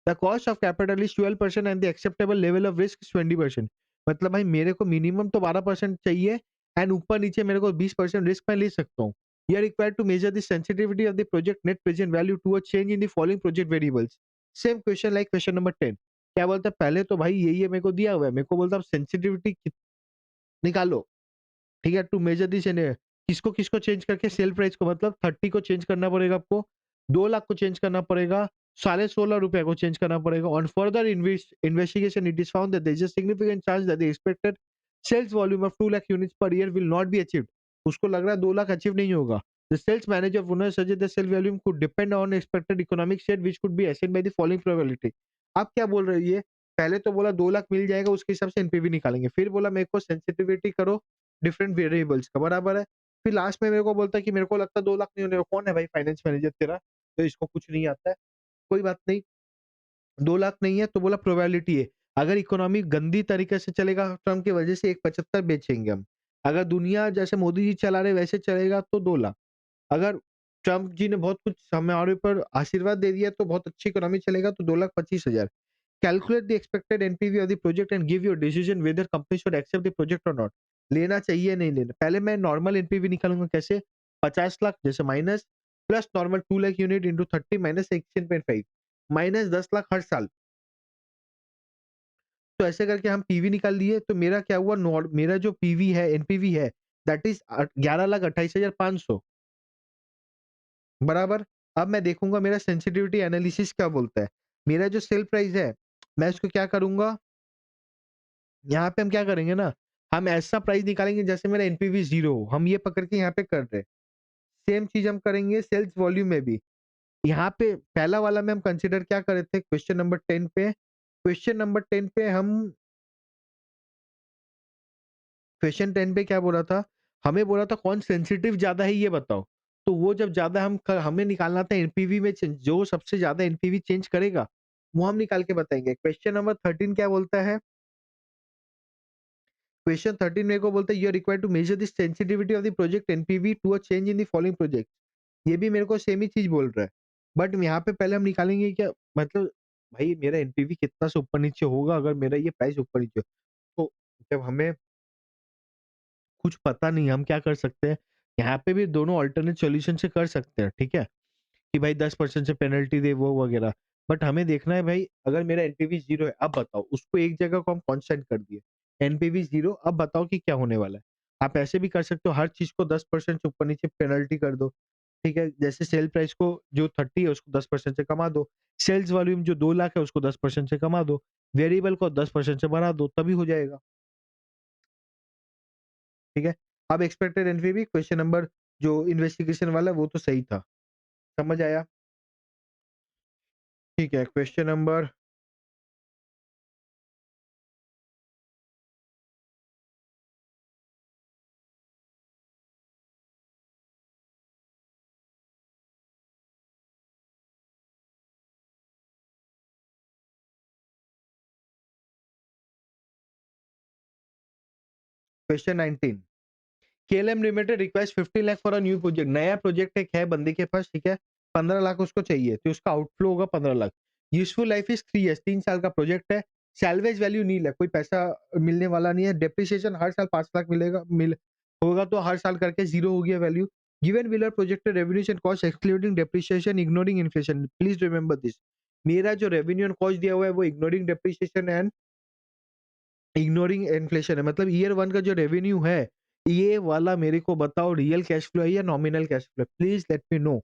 The cost of capital is 12% and the acceptable level of risk is 20%। मतलब भाई मेरे को मिनिमम तो 12% चाहिए, एंड ऊपर नीचे मेरे को 20% रिस्क मैं ले सकता हूँ। You are required to measure the sensitivity of the project net present value to a change in the following project variables. Same question like question number 10। क्या बोलता है, पहले तो भाई ये मेरे को दिया हुआ है, मेरे को बोलता है सेंसिटिविटी निकालो। ठीक है, टू मेजर दिस एंड किसको किसको चेंज करके, सेल प्राइस को मतलब 30 को चेंज करना पड़ेगा आपको, 2 लाख को चेंज करना पड़ेगा, 16.5 को चेंज करना पड़ेगा। On further investigation it is found that there is a significant chance that the expected sales volume of 2 lakh units per year will not be achieved. उसको लग रहा है 2 लाख अचीव नहीं होगा। The sales manager would suggest the sale volume could depend on expected economic share which could be assigned by the following probability. आप क्या बोल रहे हो ये, पहले तो बोला 2 लाख मिल जाएगा, उसके हिसाब से एनपीवी निकालेंगे, फिर बोला मेरे को सेंसिटिविटी करो डिफरेंट वेरिएबल्स का, बराबर है। फिर लास्ट में मेरे को बोलता है कि मेरे को लगता है 2 लाख नहीं होने, कौन है भाई फाइनेंस मैनेजर तेरा, तो इसको कुछ नहीं आता है। कोई बात नहीं, 2 लाख नहीं है तो बोला प्रोबेबिलिटी है। अगर इकोनॉमी गंदी तरीके से चलेगा ट्रम्प की वजह से 1.75 बेचेंगे हम। अगर दुनिया जैसे मोदी जी चला रहे वैसे चलेगा तो 2 लाख। अगर ट्रम्प जी ने बहुत कुछ हमारे ऊपर आशीर्वाद दे दिया तो बहुत अच्छी इकोनॉमी चलेगा तो 2,25,000। Calculate the expected NPV of the project and give your decision whether company should accept the project और नॉट। लेना चाहिए नहीं लेना। पहले मैं नॉर्मल एनपीवी निकालूंगा, कैसे, 50 लाख जैसे minus plus normal 2 lakh unit into 30 minus 16.5 minus 10 lakh हर साल। तो ऐसे करके हम पीवी निकाल लिए। तो मेरा क्या हुआ, मेरा जो पीवी है एनपीवी है दैट इज 11,28,500, बराबर। अब मैं देखूंगा मेरा सेंसिटिविटी एनालिसिस क्या बोलता है। मेरा जो सेल प्राइस है मैं इसको क्या करूंगा, यहाँ पे हम क्या करेंगे ना, हम ऐसा प्राइस निकालेंगे जैसे मेरा एनपीवी 0 हो, हम ये पकड़ के यहाँ पे कर रहे हैं। सेम चीज हम करेंगे सेल्स वॉल्यूम में भी। यहाँ पे पहला वाला में हम कंसीडर क्या कर रहे थे, क्वेश्चन नंबर 10 पे, क्वेश्चन नंबर 10 पे हम, क्वेश्चन 10 पे क्या बोला था, हमें बोला था कौन सेंसिटिव ज्यादा है ये बताओ। तो वो जब ज्यादा हमें निकालना था एनपीवी में जो सबसे ज्यादा एनपीवी चेंज करेगा वो हम निकाल के बताएंगे। क्वेश्चन नंबर 13 क्या बोलता है, क्वेश्चन 13 मेरे को बोलता है you are required to measure the sensitivity of the project NPV to a change in the following project. ये भी मेरे को सेम ही चीज बोल रहा है, बट यहाँ पे पहले हम निकालेंगे क्या, मतलब भाई मेरा एनपीवी कितना से ऊपर नीचे होगा अगर मेरा ये प्राइस ऊपर नीचे हो। तो जब हमें कुछ पता नहीं हम क्या कर सकते हैं, यहाँ पे भी दोनों अल्टरनेट सॉल्यूशन से कर सकते हैं, ठीक है, कि भाई 10% से पेनल्टी दे वो वगैरह। बट हमें देखना है भाई अगर मेरा एनपीवी 0 है, अब बताओ उसको एक जगह को हम कांस्टेंट कर दिए, एनपीवी 0, अब बताओ कि क्या होने वाला है। आप ऐसे भी कर सकते हो, हर चीज को 10% से ऊपर नीचे पेनल्टी कर दो, ठीक है। जैसे सेल प्राइस को जो 30 है उसको 10% से कमा दो, सेल्स वॉल्यूम जो 2 लाख है उसको 10% से कमा दो, वेरिएबल को 10% से बढ़ा दो, तभी हो जाएगा, ठीक है। अब एक्सपेक्टेड एनपीवी क्वेश्चन नंबर जो इन्वेस्टिगेशन वाला वो तो सही था, समझ आया, ठीक है। Question number question 19, KLM limited request 50 lakh for a new project. नया प्रोजेक्ट एक है बंदे के पास, ठीक है, 15 लाख उसको चाहिए, तो उसका आउटफ्लो होगा 15 lakh. Useful life is 3 years, 3 साल का प्रोजेक्ट है। सैल्वेज वैल्यू नील है, कोई पैसा मिलने वाला नहीं है। डेप्रिसिएशन हर साल 5 लाख मिलेगा मिल होगा तो हर साल करके 0 हो गया value. Given below projected revenues and cost excluding depreciation ignoring inflation. Please remember this. मेरा जो रेवेन्यू एंड कॉस्ट दिया हुआ है वो ignoring depreciation and ignoring inflation है। मतलब ईयर 1 का जो रेवेन्यू है, ये वाला मेरे को बताओ रियल कैश फ्लो है या नॉमिनल कैश फ्लो है? Please let me know.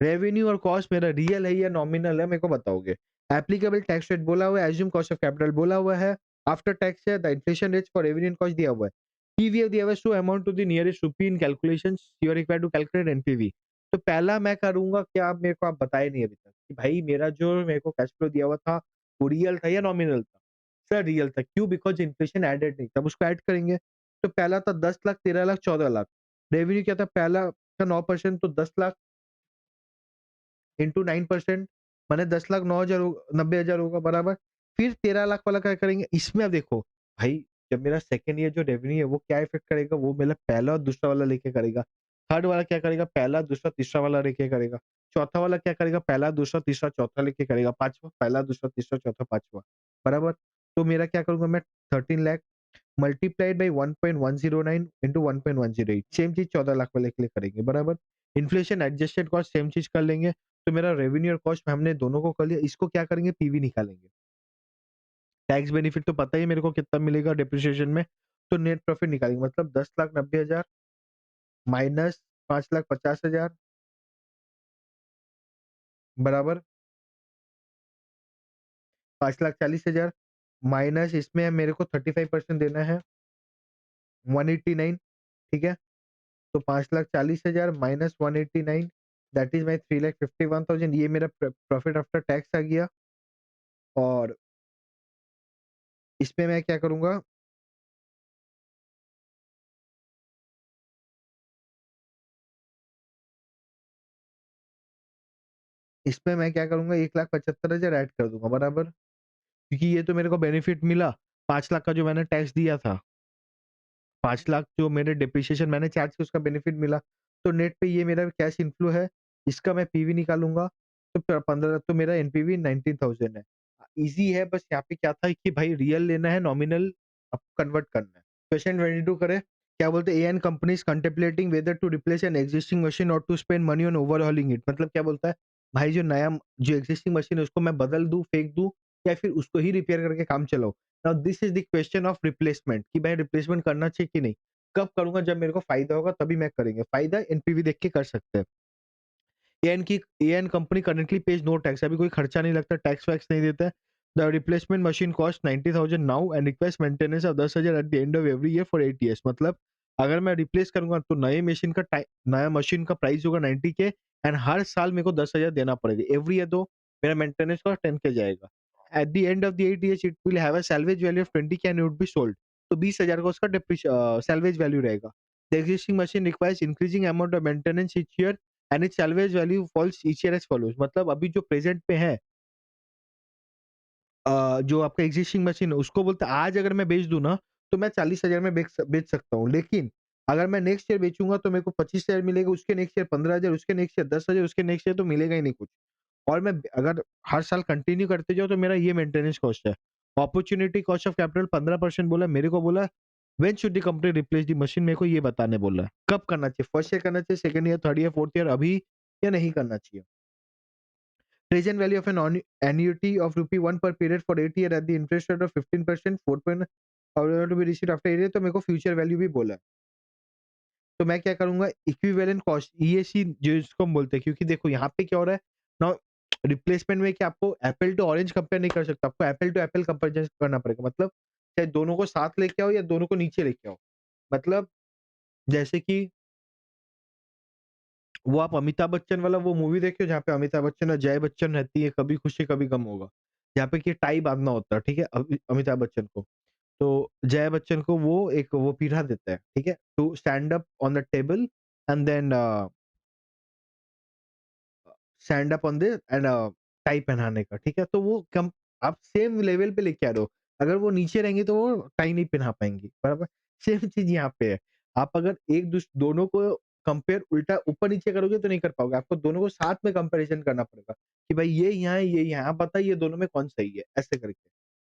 Revenue और कॉस्ट मेरा रियल है या नॉमिनल है, मेरे को बताओगे। एप्लीकेबल टैक्स रेट बोला हुआ है, एज्यूम कॉस्ट ऑफ कैपिटल बोला हुआ है, आफ्टर टैक्स है, the inflation rates for revenue and cost दिया हुआ है। पीवीएफ दिया हुआ है, so amount to the nearest rupee in calculations you are required to calculate NPV. तो पहला मैं करूंगा क्या, आप मेरे को आप बताए नहीं अभी तक कि भाई मेरा जो मेरे को कैश फ्लो दिया हुआ था वो रियल था या नॉमिनल था? सर रियल था। क्यों? बिकॉज इन्फ्लेशन एडेड नहीं, तब उसको ऐड करेंगे। तो पहला था 10 लाख, 13 लाख, 14 लाख। रेवेन्यू क्या था? पहला का 9%, तो 10 लाख इंटू 9%, माने 10 लाख 9,000 90,000 होगा बराबर। फिर 13 लाख वाला क्या करेंगे? इसमें अब देखो भाई, जब मेरा सेकंड ईयर जो रेवेन्यू है वो क्या इफेक्ट करेगा, वो मेरा पहला और दूसरा वाला लेके करेगा। थर्ड वाला क्या करेगा? पहला दूसरा तीसरा वाला लेके करेगा। चौथा वाला क्या करेगा? पहला दूसरा तीसरा चौथा लेके करेगा। पांचवा पहला दूसरा तीसरा चौथा पांचवा, बराबर। तो मेरा क्या करूंगा मैं? 13 lakh multiplied by 1.109 into 1.108, same चीज 14 लाख वाले के लिए करेंगे, बराबर। इन्फ्लेशन एडजस्टेड कॉस्ट सेम चीज कर लेंगे। तो मेरा रेवेन्यू और कॉस्ट हमने दोनों को कर लिया। इसको क्या करेंगे? पीवी निकालेंगे। टैक्स बेनिफिट तो पता ही मेरे को कितना मिलेगा डिप्रिसिएशन में। तो नेट प्रॉफिट निकालेंगे, मतलब 10,90,000 माइनस 5,50,000 बराबर 5,40,000 माइनस इसमें मेरे को 35% देना है 189। ठीक है, तो 5,40,000 माइनस 189, दैट इज माई 3,51,000। ये मेरा प्रॉफिट आफ्टर टैक्स आ गया। और इसमें मैं क्या करूंगा? इसमें मैं क्या करूंगा? 1,75,000 ऐड कर दूंगा, बराबर। क्योंकि ये तो मेरे को बेनिफिट मिला, 5 लाख का जो मैंने टैक्स दिया था, 5 लाख जो मेरे डिप्रिसिएशन मैंने चार्ज किया उसका बेनिफिट मिला। तो नेट पे ये मेरा कैश इनफ्लो है, इसका मैं पीवी निकालूंगा। तो 15, तो मेरा एनपीवी 19,000 है। इजी है, बस यहाँ पे क्या था कि भाई रियल लेना है, नॉमिनल कन्वर्ट करना है। क्वेश्चन 22 करे, क्या बोलते हैं? An companies contemplating whether to replace an existing machine और to spend money on overhauling it. मतलब क्या बोलता है? भाई जो नया जो एग्जिस्टिंग मशीन है उसको मैं बदल दूं, फेंक दूं, या फिर उसको ही रिपेयर करके काम चलाऊं। Now this is the question of replacement कि भाई रिप्लेसमेंट करना चाहिए कि नहीं। कब करूंगा? जब मेरे को फायदा होगा तभी मैं करेंगे। फायदा एनपीवी देख के कर सकते हैं। An company currently pays no tax, अभी कोई खर्चा नहीं लगता, टैक्स वैक्स नहीं देता है। The replacement machine cost 90,000 now and request maintenance of 10,000 eight the end of every year for 8 years. मतलब अगर मैं रिप्लेस करूंगा तो नया मशीन का प्राइस होगा 90 के, एंड हर साल मेरे को 10,000 देना पड़ेगा एवरी ईयर। दो मेरा मेंटेनेंस कॉस्ट 10 के जाएगा। At the end of the 8 years it will have a salvage value of 20 K and it would be sold. तो 20,000 का उसका सैल्वेज वैल्यू रहेगा। The existing machine requires increasing amount of maintenance each year and its salvage value falls each year as follows. मतलब अभी जो present पे है, जो आपका एग्जिस्टिंग मशीन है उसको बोलते हैं आज अगर मैं बेच दूं ना, तो मैं 40,000 में बेच सकता हूँ। लेकिन अगर मैं नेक्स्ट ईयर बेचूंगा तो मेरे को 25,000 मिलेगा, उसके नेक्स्ट ईयर 15,000, उसके नेक्स्ट ईयर 10,000, उसके नेक्स्ट ईयर तो मिलेगा ही नहीं कुछ। और मैं अगर हर साल कंटिन्यू करते जाओ तो मेरा ये मेंटेनेंस कॉस्ट है। अपॉर्चुनिटी कॉस्ट ऑफ कैपिटल 15% बोला मेरे को। बोला when should the company replace the machine, मेरे को ये बताने बोला है। कब करना चाहिए? फर्स्ट ईयर करना चाहिए, second year, third year, fourth year, अभी या नहीं करना चाहिए? Present value of an annuity of rupee 1 per period for 8 year at the interest rate of 15%, 4 point to be received after 8 year। तो मेरे को फ्यूचर वैल्यू भी बोला है। तो मैं क्या करूंगा? इक्विवेलेंट कॉस्ट ईएसी जो इसको हम बोलते हैं, क्योंकि देखो यहाँ पे क्या हो रहा है ना, रिप्लेसमेंट में कि आपको एप्पल टू ऑरेंज कंपेयर नहीं कर सकता, आपको एप्पल टू एप्पल कंपेरिजन करना पड़ेगा। मतलब चाहे दोनों को साथ लेके आओ या दोनों को नीचे लेके आओ। मतलब जैसे कि वो आप अमिताभ बच्चन वाला वो मूवी देखे हो जहाँ पे अमिताभ बच्चन और जय बच्चन रहती है, कभी खुशी कभी गम होगा, जहाँ पे कि टाई बांधना होता है, ठीक है, अमिताभ बच्चन को। तो जय बच्चन को वो एक वो पीढ़ा देता है, ठीक है, to stand up on the table and then stand up on the end tie पहनाने का, ठीक है। तो वो कम आप सेम लेवल पे लेके आ रहे हो। अगर वो नीचे रहेंगे तो वो टाई नहीं पहना पाएंगी, बराबर। सेम चीज यहाँ पे है। आप अगर एक दोनों को कंपेयर उल्टा ऊपर-नीचे करोगे तो नहीं कर पाओगे। आपको दोनों को साथ में कंपैरिज़न करना पड़ेगा कि भाई ये यहाँ है, ये यहाँ है। आप बताइए दोनों में कौन सही है? ऐसे करके।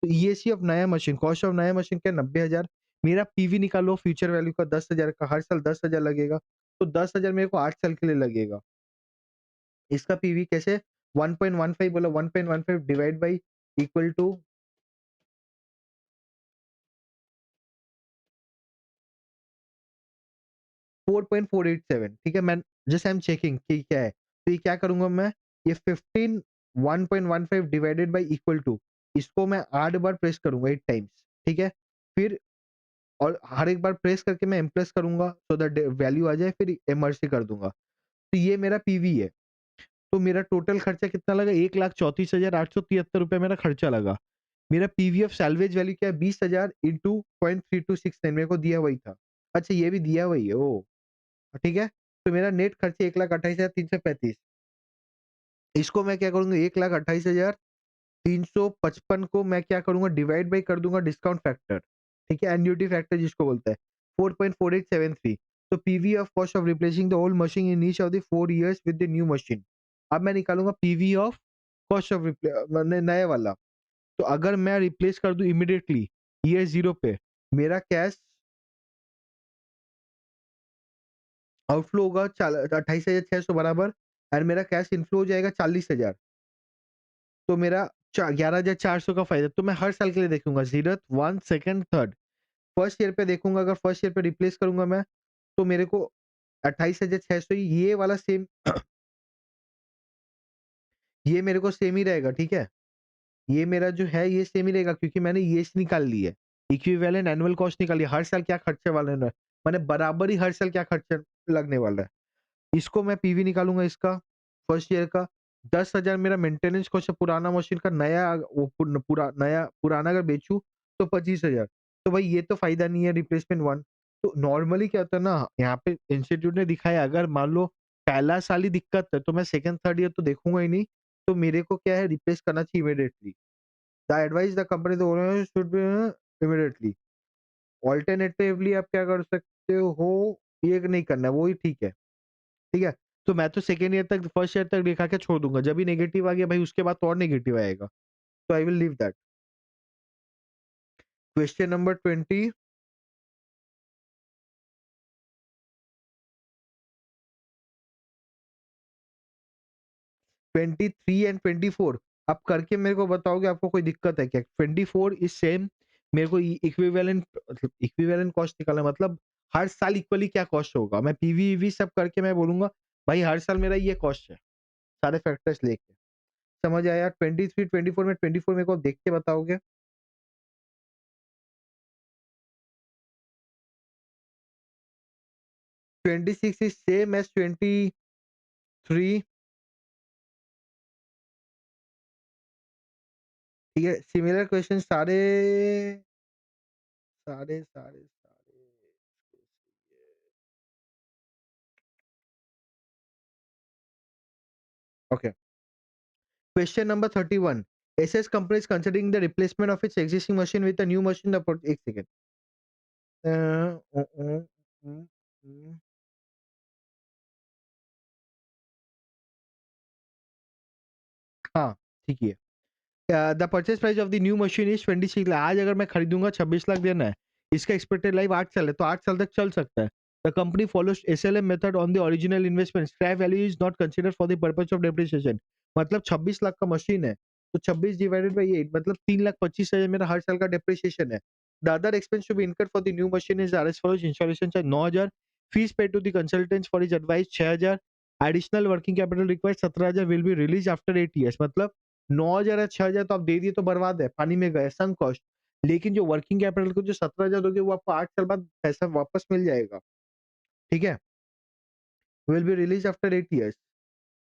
तो ईएसी ऑफ नया मशीन, कॉस्ट ऑफ नया मशीन क्या 90,000, मेरा पीवी निकालो फ्यूचर वैल्यू का 10,000 का, हर साल 10,000 लगेगा, तो 10,000 मेरे को 8 साल के लिए लगेगा। इसका पीवी कैसे 1.15 बोला, 1.15 डिवाइड बाय इक्वल टू 4.487, ठीक है? मैं जस्ट आई एम चेकिंग कि क्या है। तो ये क्या करूँगा मैं, ये 15 1.15 डिवाइडेड बाय इक्वल टू, इसको मैं 8 बार प्रेस करूँगा 8 टाइम्स, ठीक है? फिर और हर एक बार प्रेस करके मैं इम्प्रेस करूँगा सो दैट वैल्यू आ जाए, फिर एमआरसी कर दूँगा। तो ये मेरा पीवी है। तो मेरा टोटल खर्चा कितना लगा, 1,34,873 मेरा खर्चा लगा। मेरा पीवी ऑफ सैल्वेज वैल्यू क्या है, 20,000 इंटू 0.3269 मेरे को दिया वही था। अच्छा ये भी दिया वही है, ओह! ठीक है? तो मेरा नेट खर्चा 1,28,335, इसको मैं क्या करूँगा 1,28,355 को मैं क्या करूँगा डिवाइड बाय कर दूँगा डिस्काउंट फैक्टर, ठीक है? एन्युटी फैक्टर जिसको बोलते हैं, 4.4873। तो PV of cost of replacing the old machine in each of the 4 years with the new machine. अब मैं निकालूँगा पीवी ऑफ कॉस्ट ऑफ नए वाला। तो अगर मैं रिप्लेस कर दूँ इमीडिएटली ईयर 0 पे, मेरा कैश आउटफ्लो होगा 28,600 बराबर, एंड मेरा कैश इनफ्लो हो जाएगा 40,000। तो मेरा 11,400 का फ़ायदा। तो मैं हर साल के लिए देखूँगा 0th, 1, 2nd, 3rd। First year पे देखूँगा, अगर फर्स्ट ईयर पे रिप्लेस करूँगा मैं, तो मेरे को 28,600 ही ये वाला सेम ये मेरे को सेम ही रहेगा, ठीक है? ये मेरा जो है ये सेम ही रहेगा क्योंकि मैंने ये निकाल ली है। इक्विवेलेंट एनुअल कॉस्ट निकाली है, हर साल क्या खर्चे वाले हैं, मैंने बराबर ही हर साल क्या खर्चा लगने वाला है। इसको मैं पीवी निकालूँगा इसका, फर्स्ट ईयर का, 10,000 मेरा मेंटेनेंस कॉस्ट है पुराना मशीन का, नया वो नया पुराना अगर बेचूँ तो 25,000। तो भाई ये तो फ़ायदा नहीं है रिप्लेसमेंट 1। तो नॉर्मली क्या होता है ना, यहाँ पे इंस्टीट्यूट ने दिखाया अगर मान लो पहला साल ही दिक्कत है, तो मैं सेकंड, थर्ड ईयर तो देखूँगा ही नहीं, तो मेरे को क्या है रिप्लेस करना चाहिए immediately. The advice the company the owner should be immediately. Alternatively आप क्या कर सकते हो, ये नहीं करना है, वो ही ठीक है। ठीक है? तो मैं तो सेकंड ईयर तक फर्स्ट ईयर तक दिखा के छोड़ दूँगा। जब भी नेगेटिव आ गया भाई उसके बाद तो और नेगेटिव आएगा। तो I will leave that. Question number 20, 23 and 24 आप करके मेरे को बताओगे आपको कोई दिक्कत है क्या? 24 इज़ सेम, मेरे को इक्विवेलेंट मतलब इक्विवेलेंट कॉस्ट निकालना है, मतलब हर साल इक्वली क्या कॉस्ट होगा। मैं पीवी-ईवी सब करके मैं बोलूँगा भाई हर साल मेरा ये कॉस्ट है, सारे फैक्टर्स लेके। समझ आया? 23, 24 में 24 मेरे को देख के बताओगे? 26 इज़ सेम एज़ 23, ठीक है? सिमिलर क्वेश्चन सारे okay. Question number 31. SS company is considering the replacement of its existing machine with a new machine. एक सेकंड। अ, उ, उ, उ, उ, हाँ, ठीक है। The purchase price of the new machine is 26 lakh. आज अगर मैं खरीदूंगा 26 लाख देना है, इसका एक्सपेक्टेड लाइफ 8 साल है, तो 8 साल तक चल सकता है। The company follows SLM method on the original investment, scrap value is not considered for the purpose of depreciation. मतलब 26 लाख का मशीन है, तो 26 डिवाइडेड बाई 8 मतलब 3,25,000 मेरा हर साल का डेप्रिसिएशन है। The other expense to be incurred for the new machine is are as follows: installation charge 9,000, fees paid to the consultants for his advice 6,000, additional working capital required 17,000 will be release after 8 years. मतलब 9,000 या 6,000 तो आप दे दिए तो बर्बाद है, पानी में गए, संक कॉस्ट। लेकिन जो वर्किंग कैपिटल को जो 17,000 दोगे वो आपको 8 साल बाद पैसा वापस मिल जाएगा, ठीक है? Will be release after 8 years.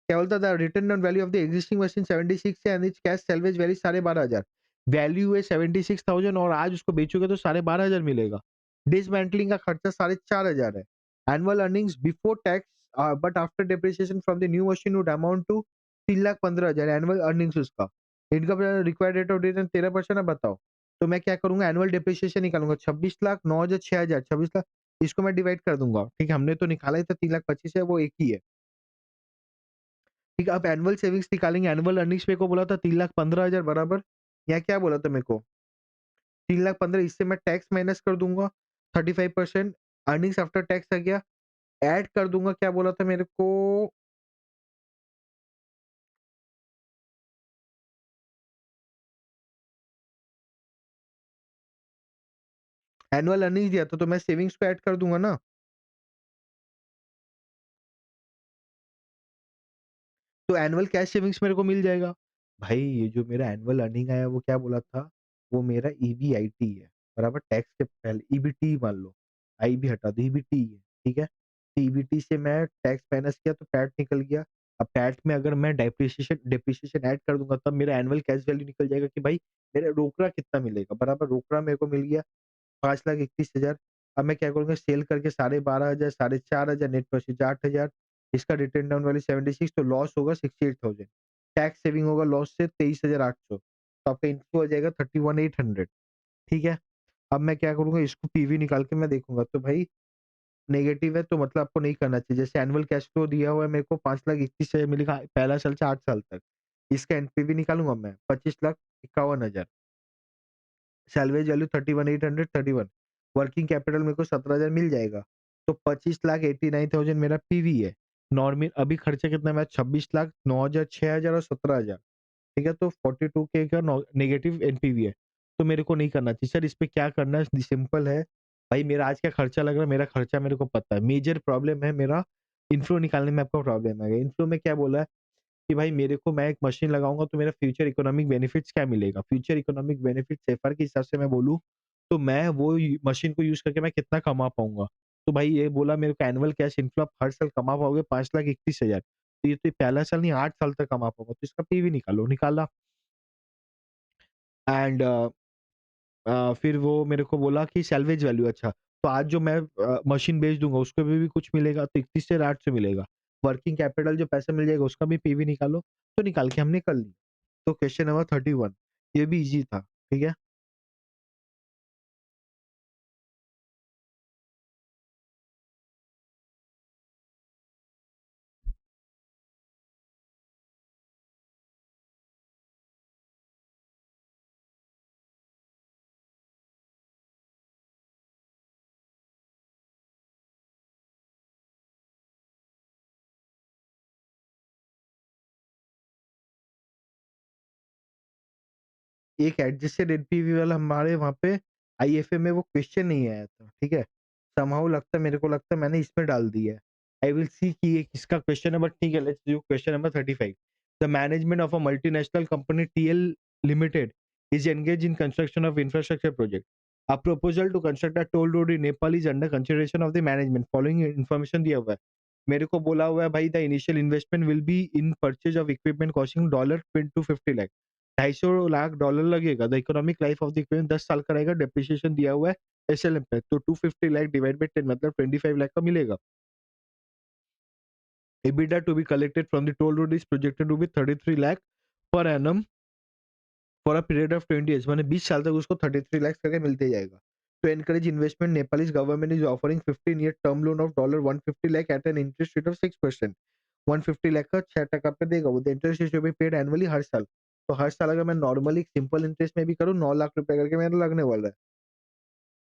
क्या बोलता था, return on value of the existing machine 76 है and it's cash salvage value 12,500। Value है 76,000 और आज उसको बेचोगे तो 12,500 मिलेगा। डिसमेंटलिंग का खर्चा 4,500 है। Annual earnings before tax but after depreciation from the new machine would amount to 3,15,000 annual earnings उसका। Income required rate of return 13% है, बताओ। तो मैं क्या करूंगा, एनुअल डेप्रिसिएशन निकालूंगा 26 लाख 9,000 6,000 26 लाख, इसको मैं डिवाइड कर दूँगा, ठीक है? हमने तो निकाला ही था 3,25,000 है, वो एक ही है। ठीक है, अब एनुअल सेविंग्स निकालेंगे, एनुअल अर्निंग्स मेरे को बोला था 3,15,000 बराबर, यहाँ क्या बोला था मेरे को? 3,15,000 इससे मैं टैक्स माइनस कर दूँगा, 35% अर्निंग्स आफ्टर टैक्स आ गया, ऐड कर दूँगा, क्या बोला था मेरे को? एनुअल अर्निंग्स दिया था, तो मैं सेविंग्स को ऐड कर दूँगा ना। तो एनुअल कैश सेविंग्स मेरे को मिल जाएगा। भाई ये जो मेरा एनुअल अर्निंग आया वो क्या बोला था? वो मेरा ईबीआईटी है, बराबर टैक्स के पहले ईबीटी मान लो, आईबी हटा दो ईबीटी है, ठीक है? तो ईबीटी से मैं टैक्स माइनस किया तो पैट निकल गया। अब पैट में अगर मैं डेप्रिसिएशन डेप्रिसिएशन ऐड कर दूँगा तब मेरा एनुअल कैश वैल्यू निकल जाएगा कि भाई मेरा रोकड़ा कितना मिलेगा, बराबर रोकड़ा मेरे को मिल गया 5,31,000। अब मैं क्या करूँगा सेल करके 12,500 4,500 नेट प्रोसीड 8,000 इसका रिटर्न डाउन वैल्यू 76 तो लॉस होगा 68,000 टैक्स सेविंग होगा लॉस से 23,800 तो आपका इनफ्लो हो जाएगा 31,800 ठीक है। अब मैं क्या करूँगा इसको पीवी निकाल के मैं देखूँगा तो भाई नेगेटिव है तो मतलब आपको नहीं करना चाहिए। जैसे एनुअल कैश फ्लो दिया हुआ है मेरे को 5,31,000 मिलेगा पहला साल से 8 साल तक। इसका एनपीवी निकालूँगा मैं 25,51,000 सैलरीज वैल्यू 31,800 31 वर्किंग कैपिटल मेरे को 17,000 मिल जाएगा। तो 25,89,000 मेरा पीवी है। नॉर्मल अभी खर्चा कितना है मेरा 26,00,000 9,000 6,000 और 17,000 ठीक है? तो 42 के का नॉ नेगेटिव एनपीवी है। तो मेरे को नहीं करना चाहिए। सर इस पे क्या करना है? सिंपल है। भाई मेरा आज क्या खर्चा लग रहा है, मेरा खर्चा मेरे को पता है। मेजर प्रॉब्लम है मेरा इन्फ्लो निकालने में आपको प्रॉब्लम है। इन्फ्लो में क्या बोला है कि भाई मेरे को मैं एक मशीन लगाऊँगा तो मेरा फ्यूचर इकोनॉमिक बेनिफिट्स क्या मिलेगा? फ्यूचर इकोनॉमिक बेनिफिट्स एफआर के हिसाब से मैं बोलूँ, तो मैं वो मशीन को यूज़ करके मैं कितना कमा पाऊँगा? तो भाई ये बोला मेरे को एनुअल कैश इन्फ्लो आप हर साल कमा पाओगे 5,31,000 तो ये तो पहला साल नहीं 8 साल तक कमा पाऊँगा, तो इसका पीवी निकालो, निकाला एंड फिर वो मेरे को बोला कि सैल्वेज वैल्यू अच्छा, तो आज जो मैं मशीन बेच दूँगा उसके पे भी कुछ मिलेगा तो 31 से 8 से मिलेगा। वर्किंग कैपिटल जो पैसा मिल जाएगा उसका भी पीवी निकालो, तो निकाल के हमने कर लिया। तो क्वेश्चन नंबर 31 ये भी ईज़ी था, ठीक है? एक एडजस्टेड एनपीवी वाला हमारे वहाँ पे आईएफए में वो क्वेश्चन नहीं आया था, ठीक है? समहाउ लगता है मेरे को लगता है मैंने इसमें डाल दिया है। आई विल सी कि ये किसका क्वेश्चन है बट ठीक है let's do question number 35 the management of a multinational company TL limited is engaged in construction of infrastructure project. A proposal to construct a toll road in Nepal is under consideration of the management. Following information दिया हुआ है। मेरे को बोला हुआ है भाई the initial investment will be in purchase of equipment costing $250 lakh 250 lakh dollar लगेगा। The economic life of the equipment 10 साल का रहेगा। डेप्रिसिएशन दिया हुआ है एसएलएम पे तो 250 लाख डिवाइड बाय 10 मतलब 25 लाख का मिलेगा। EBITDA to be collected from the toll road is projected to be 33 lakh per annum for a period of 20 years माने 20 साल तक उसको 33 लाख करके मिलते जाएगा। To encourage investment, Nepalese government is offering 15-year term loan of $150 lakh at an interest rate of 6%. 150 lakh का 6% पे देगा वो। The interest is to be paid annually हर साल। तो हर साल अगर मैं नॉर्मली सिंपल इंटरेस्ट में भी करूँ 9 लाख रुपए करके मेरा लगने वाला है।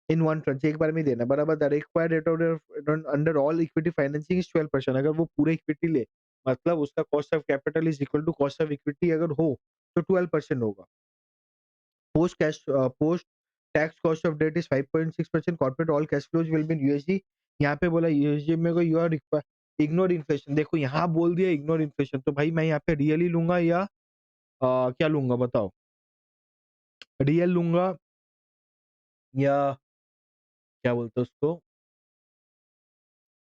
इन वन ट्रांच एक बार में ही देना बराबर the required rate of return under all equity financing is 12% अगर वो पूरे इक्विटी ले मतलब उसका cost of capital is equal to cost of equity अगर हो तो 12% होगा। Post tax cost of debt is 5.6%. Corporate all cash flows will be in USD. यहाँ पे बोला यूएसडी में को यू आर इग्नोर इन्फ्लेशन देखो यहाँ बोल दिया इग्नोर इन्फ्लेशन तो भाई मैं यहाँ पे रियल ही लूंगा या क्या लूंगा बताओ रियल लूंगा या क्या बोलते हैं उसको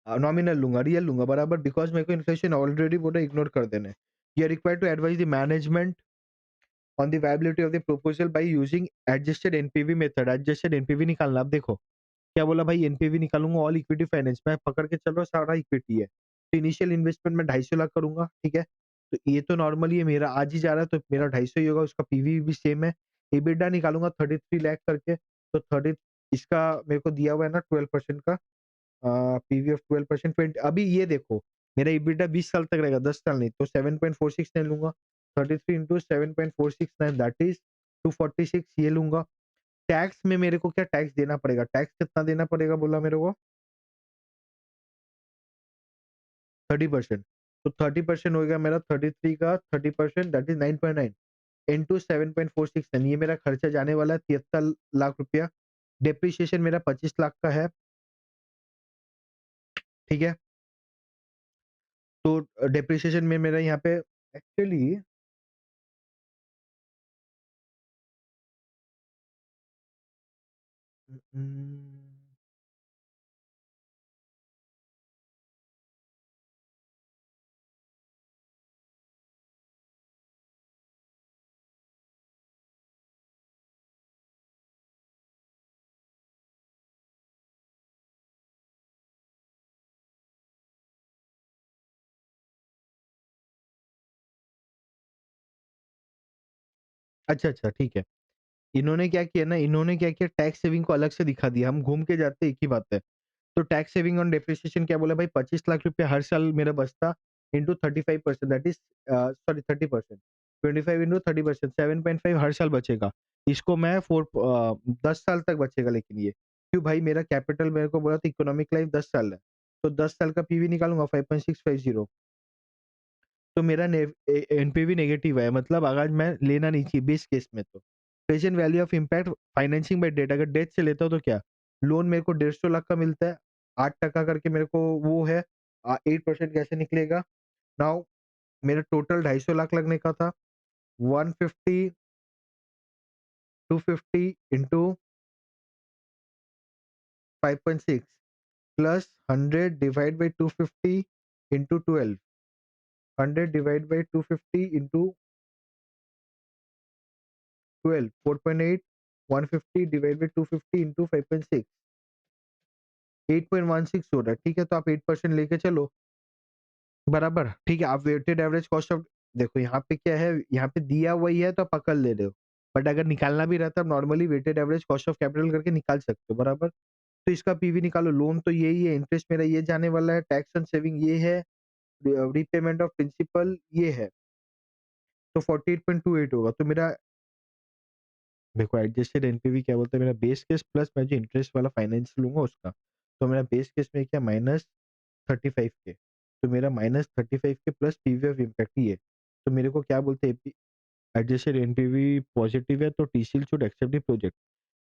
नॉमिनल लूंगा रियल लूंगा बराबर बिकॉज मेरे को इन्फ्लेशन ऑलरेडी बोला इग्नोर कर देना है you are required to advise the management on the viability of the proposal by using adjusted NPV method adjusted NPV निकालना अब देखो क्या बोला भाई एनपीवी निकालूंगा ऑल इक्विटी फाइनेंस मैं पकड़ के चल रहा हूँ सारा इक्विटी है तो इनिशियल इन्वेस्टमेंट में 250 लाख करूंगा ठीक है तो ये तो नॉर्मली है मेरा आज ही जा रहा है तो मेरा 250 ही होगा उसका पीवी भी सेम है एबिटा निकालूंगा 33 लाख करके तो 30 इसका मेरे को दिया हुआ है ना 12% का पीवी ऑफ 12% 20 अभी ये देखो, मेरा EBITDA 20 साल तक रहेगा, 10 साल नहीं, तो 7.469 लूँगा। 33 इंटू 7.469 दैट इज़ 246 ये लूँगा। टैक्स में मेरे को क्या टैक्स देना पड़ेगा? टैक्स कितना देना पड़ेगा बोला मेरे को? 30%। तो 30% हो गया मेरा 33 का 30% दैट इज़ 9.9 इंटू 7.469 ये मेरा खर्चा जाने वाला है 73 लाख रुपया। डेप्रिसिएशन मेरा 25 लाख का है, ठीक है? तो डेप्रिसिएशन में मेरा यहाँ पे एक्चुअली अच्छा, अच्छा, ठीक है। इन्होंने क्या किया टैक्स सेविंग को अलग से दिखा दिया, हम घूम के जाते एक ही बात है। तो टैक्स सेविंग ऑन डेप्रिसिएशन क्या बोला भाई 25 लाख रुपए हर साल मेरा बचता into 35% that is sorry 30% 25 into 30% 7.5 हर साल बचेगा। इसको मैं 10 साल तक बचेगा लेकिन ये। क्यों भाई मेरा कैपिटल मेरे को बोला था इकोनॉमिक लाइफ 10 साल है। तो 10 साल का पीवी निकालूँगा 5.650 तो मेरा एनपीवी नेगेटिव है मतलब अगर मैं लेना नहीं चाहिए बेस केस में तो। Present value of impact financing by debt अगर डेट से लेता हूँ तो क्या? लोन मेरे को 150 लाख का मिलता है, 8% करके मेरे को वो है 8% कैसे निकलेगा? नाउ मेरा टोटल 250 लाख लगने का था, 150 250 into 5.6 plus 100 divide by 250 into 12 100 divide by 250 into 12 4.8 150 divide by 250 into 5.6 8.16 हो रहा है, ठीक है? तो आप 8% लेके चलो, बराबर, ठीक है? आप वेटेड एवरेज कॉस्ट ऑफ देखो यहाँ पे क्या है, यहाँ पे दिया वही है तो आप पकड़ ले रहे हो, बट अगर निकालना भी रहता है normally weighted average cost of capital करके निकाल सकते हो, बराबर? तो इसका पीवी निकालो, लोन तो यही है, इंटरेस्ट मेरा ये जाने वाला है, टैक्स ऑन सेविंग ये है, रीपेमेंट ऑफ प्रिंसिपल ये है, तो 48.28 होगा। तो मेरा देखो एडजस्टेड एनपीवी क्या बोलते हैं मेरा बेस केस प्लस मैं जो इंटरेस्ट वाला फाइनेंस लूँगा उसका। तो मेरा बेस केस में क्या माइनस 35 के, तो मेरा माइनस 35 के plus PV of impact he है। तो मेरे को क्या बोलते हैं एडजस्टेड एनपीवी पॉजिटिव है तो TCL should accept the project.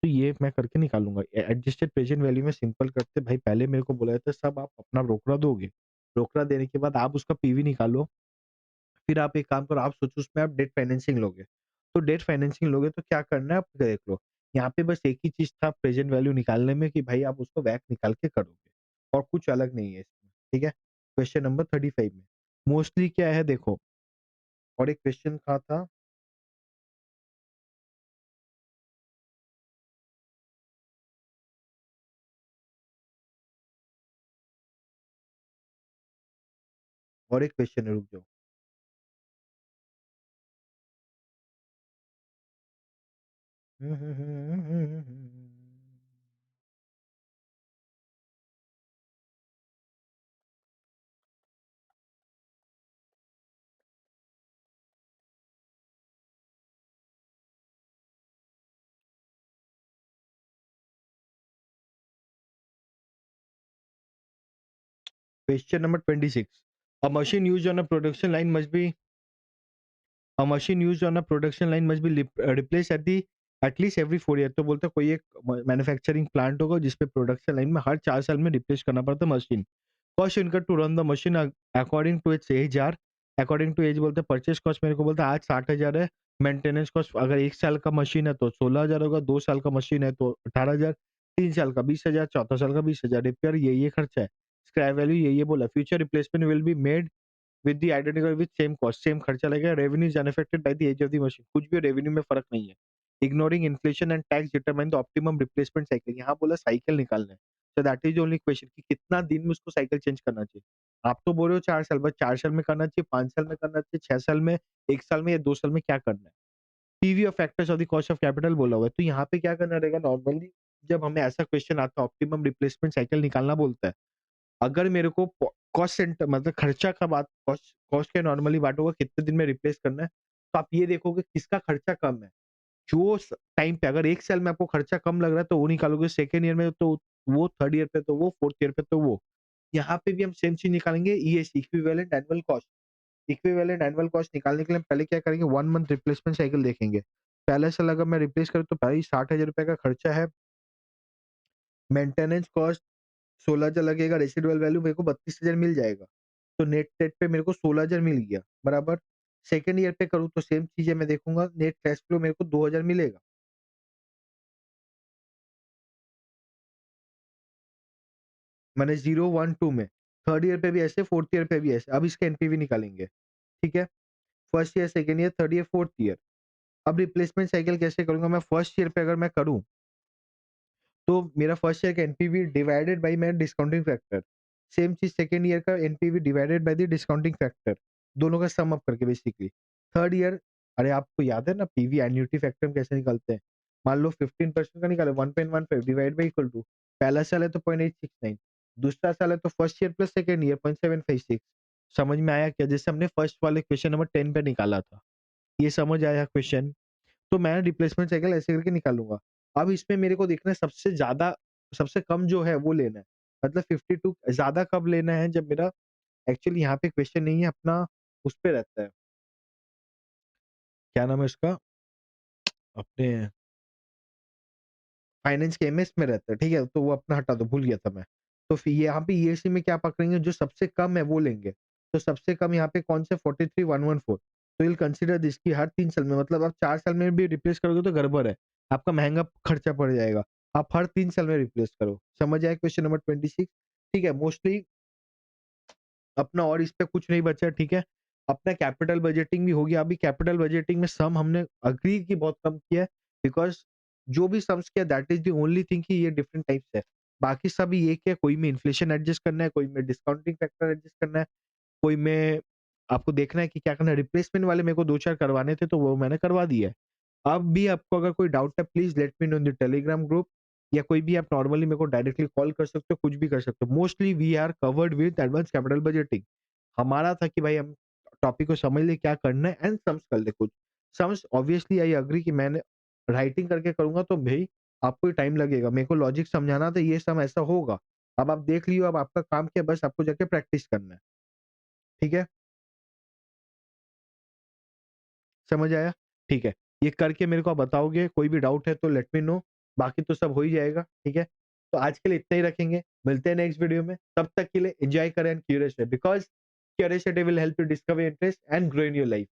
तो ये मैं करके निकालूँगा। एडजस्टेड प्रेजेंट वैल्यू में सिंपल करते भाई पहले मेरे को बोला था सब आप अपना रोकड़ा दोगे। रोकड़ा देने के बाद आप उसका पीवी निकालो। फिर आप एक काम करो, आप सोचो उसमें आप डेट फाइनेंसिंग लोगे। तो डेट फाइनेंसिंग लोगे तो क्या करना है आप देख लो। यहाँ पे बस एक ही चीज़ था प्रेजेंट वैल्यू निकालने में कि भाई आप उसको वैक निकाल के करोगे और कुछ अलग नहीं है इसमें, ठीक है? क्वेश्चन नंबर 35 में मोस्टली क्या है देखो और एक क्वेश्चन था और एक क्वेश्चन है रुक जाओ। Question number 26 a machine used on a production line must be A machine used on a production line must be replaced at least every 4 year तो बोलते हैं कोई एक मैन्युफैक्चरिंग प्लांट होगा जिसपे प्रोडक्शन लाइन में हर 4 साल में रिप्लेस करना पड़ता है machine. Cost incurred to run the machine according to its age are according to age बोलते हैं परचेज कॉस्ट मेरे को बोलता है आज 60,000 है। मेंटेनेंस कॉस्ट अगर 1 साल का मशीन है तो 16,000 होगा, 2 साल का मशीन है तो 18,000, 3 साल का 20,000, चौथा साल का 20,000। रिपेयर ये खर्चा है। स्क्रैप वैल्यू ये बोला। Future replacement will be made with the identical with same cost same खर्चा लगेगा। Revenue is unaffected by the age of the machine कुछ भी रेवेन्यू में फर्क नहीं है। Ignoring inflation and tax determine the optimum replacement cycle यहाँ बोला साइकिल निकालना है। So that is only question कि कितना दिन में उसको साइकिल चेंज करना चाहिए। आप तो बोल रहे हो 4 साल बस 4 साल में करना चाहिए, 5 साल में करना चाहिए, 6 साल में, 1 साल में या 2 साल में क्या करना है। PV of factors of the cost of capital बोला हुआ है तो यहाँ पे क्या करना रहेगा नॉर्मली जब हमें ऐसा क्वेश्चन आता है ऑप्टिमम रिप्लेसमेंट साइकिल निकालना बोलता है, अगर मेरे को कॉस्ट सेंटर मतलब खर्चा का बात कॉस्ट कॉस्ट के नॉर्मली बांटूँगा कितने दिन में रिप्लेस करना है, तो आप ये देखोगे किसका खर्चा कम है। जो स टाइम पे अगर 1 साल में आपको खर्चा कम लग रहा है तो वो निकालोगे, सेकंड ईयर में तो वो, थर्ड ईयर पे तो वो, फोर्थ ईयर पे तो वो। यहाँ पे भी हम सेम चीज़ निकालेंगे ESC equivalent annual cost. Equivalent annual cost निकालने के लिए हम पहले क्या करेंगे 1 मंथ रिप्लेसमेंट साइकिल देखेंगे। पहले साल अगर मैं रिप्लेस करूँ तो पहले ही ₹60,000 का खर्चा है। मेंटेनेंस कॉस्ट 16,000 लगेगा, रेसिडुअल वैल्यू मेरे को 32,000 मिल जाएगा। तो नेट नेट पे मेरे को 16,000 मिल गया, बराबर। सेकंड ईयर पे करूँ तो सेम चीज़ है, मैं देखूँगा नेट कैश फ्लो मेरे को 2,000 मिलेगा। मैंने 0, 1, 2 में। थर्ड ईयर पे भी ऐसे, फोर्थ ईयर पे भी ऐसे। अब इसका एनपीवी निकालेंगे, ठीक है? First year, second year, third year, fourth year. अब रिप्लेसमेंट साइकिल कैसे करूँगा मैं फर्स्ट ईयर पे अगर मैं करूँ तो मेरा फर्स्ट ईयर का एनपीवी डिवाइडेड बाय मेरा डिस्काउंटिंग फैक्टर। सेम चीज़ सेकंड ईयर का NPV divided by the discounting factor. दोनों का सम अप करके बेसिकली। थर्ड ईयर अरे आपको याद है ना पीवी एन्युटी फैक्टर हम कैसे निकालते हैं? मान लो 15% का निकाले 1.15 डिवाइड बाय इक्वल टू पहला साल है तो 0.869 दूसरा साल है तो first year plus second year 0.756 समझ में आया क्या? जैसे हमने फर्स्ट वाले क्वेश्चन नंबर 10 पे निकाला था। ये समझ आया क्वेश्चन? तो मैं रिप्लेसमेंट साइकिल ऐसे करके निकालूँगा। अब इसमें मेरे को देखना है सबसे कम जो है वो लेना है। मतलब 52 ज़्यादा कब लेना है जब मेरा एक्चुअली यहाँ पे क्वेश्चन नहीं है अपना उस पे रहता है, क्या नाम है उसका? अपने फाइनेंस के एमएस में रहता है, ठीक है? तो वो अपना हटा दो, भूल गया था मैं। तो फिर यहाँ पे ईएससी में क्या पकड़ेंगे जो सबसे कम है वो लेंगे। तो सबसे कम यहाँ पे कौन से 43,114 तो यू विल कंसीडर दिस कि हर 3 साल में मतलब आप 4 साल में भी रिप्लेस करोगे तो गड़बड़ है। आपका महँगा खर्चा पड़ जाएगा। आप हर 3 साल में रिप्लेस करो। समझ आया क्वेश्चन नंबर 26? ठीक है, मोस्टली अपना और इस पे कुछ नहीं बचा, ठीक है? अपना कैपिटल बजटिंग भी हो गया। अभी कैपिटल बजटिंग में सम हमने एग्री की बहुत कम किया है बिकॉज़ जो भी सम्स किया that is the only thing कि ये डिफरेंट टाइप्स है। बाकी सब ये क्या कोई में इन्फ्लेशन एडजस्ट करना है, कोई में डिस्काउंटिंग फैक्टर एडजस्ट करना है, कोई में आपको देखना है कि क्या करना है। रिप्लेसमेंट वाले मेरे को 2-4 करवाने थे तो वो मैंने करवा दिया है। अब भी आपको अगर कोई डाउट है please let me know in the Telegram group या कोई भी आप नॉर्मली मेरे को डायरेक्टली कॉल कर सकते हो, कुछ भी कर सकते हो। Mostly we are covered with advance capital budgeting. हमारा था कि भाई हम टॉपिक को समझ लें क्या करना है एंड सम्स कर ले कुछ। सम्स ऑब्वियसली आई एग्री कि मैंने राइटिंग करके करूँगा तो भई आपको ही टाइम लगेगा। मेरे को लॉजिक समझाना था ये सम ऐसा होगा। अब आप देख लियो अब आपका काम क्या है बस आपको जाके प्रैक्टिस करना है। ठीक है? समझ आया? ठीक है। ये करके मेरे को आप बताओगे, कोई भी डाउट है तो लेट मी नो, बाकी तो सब हो ही जाएगा, ठीक है? तो आज के लिए इतना ही रखेंगे, मिलते हैं नेक्स्ट वीडियो में, तब तक के लिए एन्जॉय करें एंड क्यूरियस रहे because curiosity will help you discover interest and grow in your life.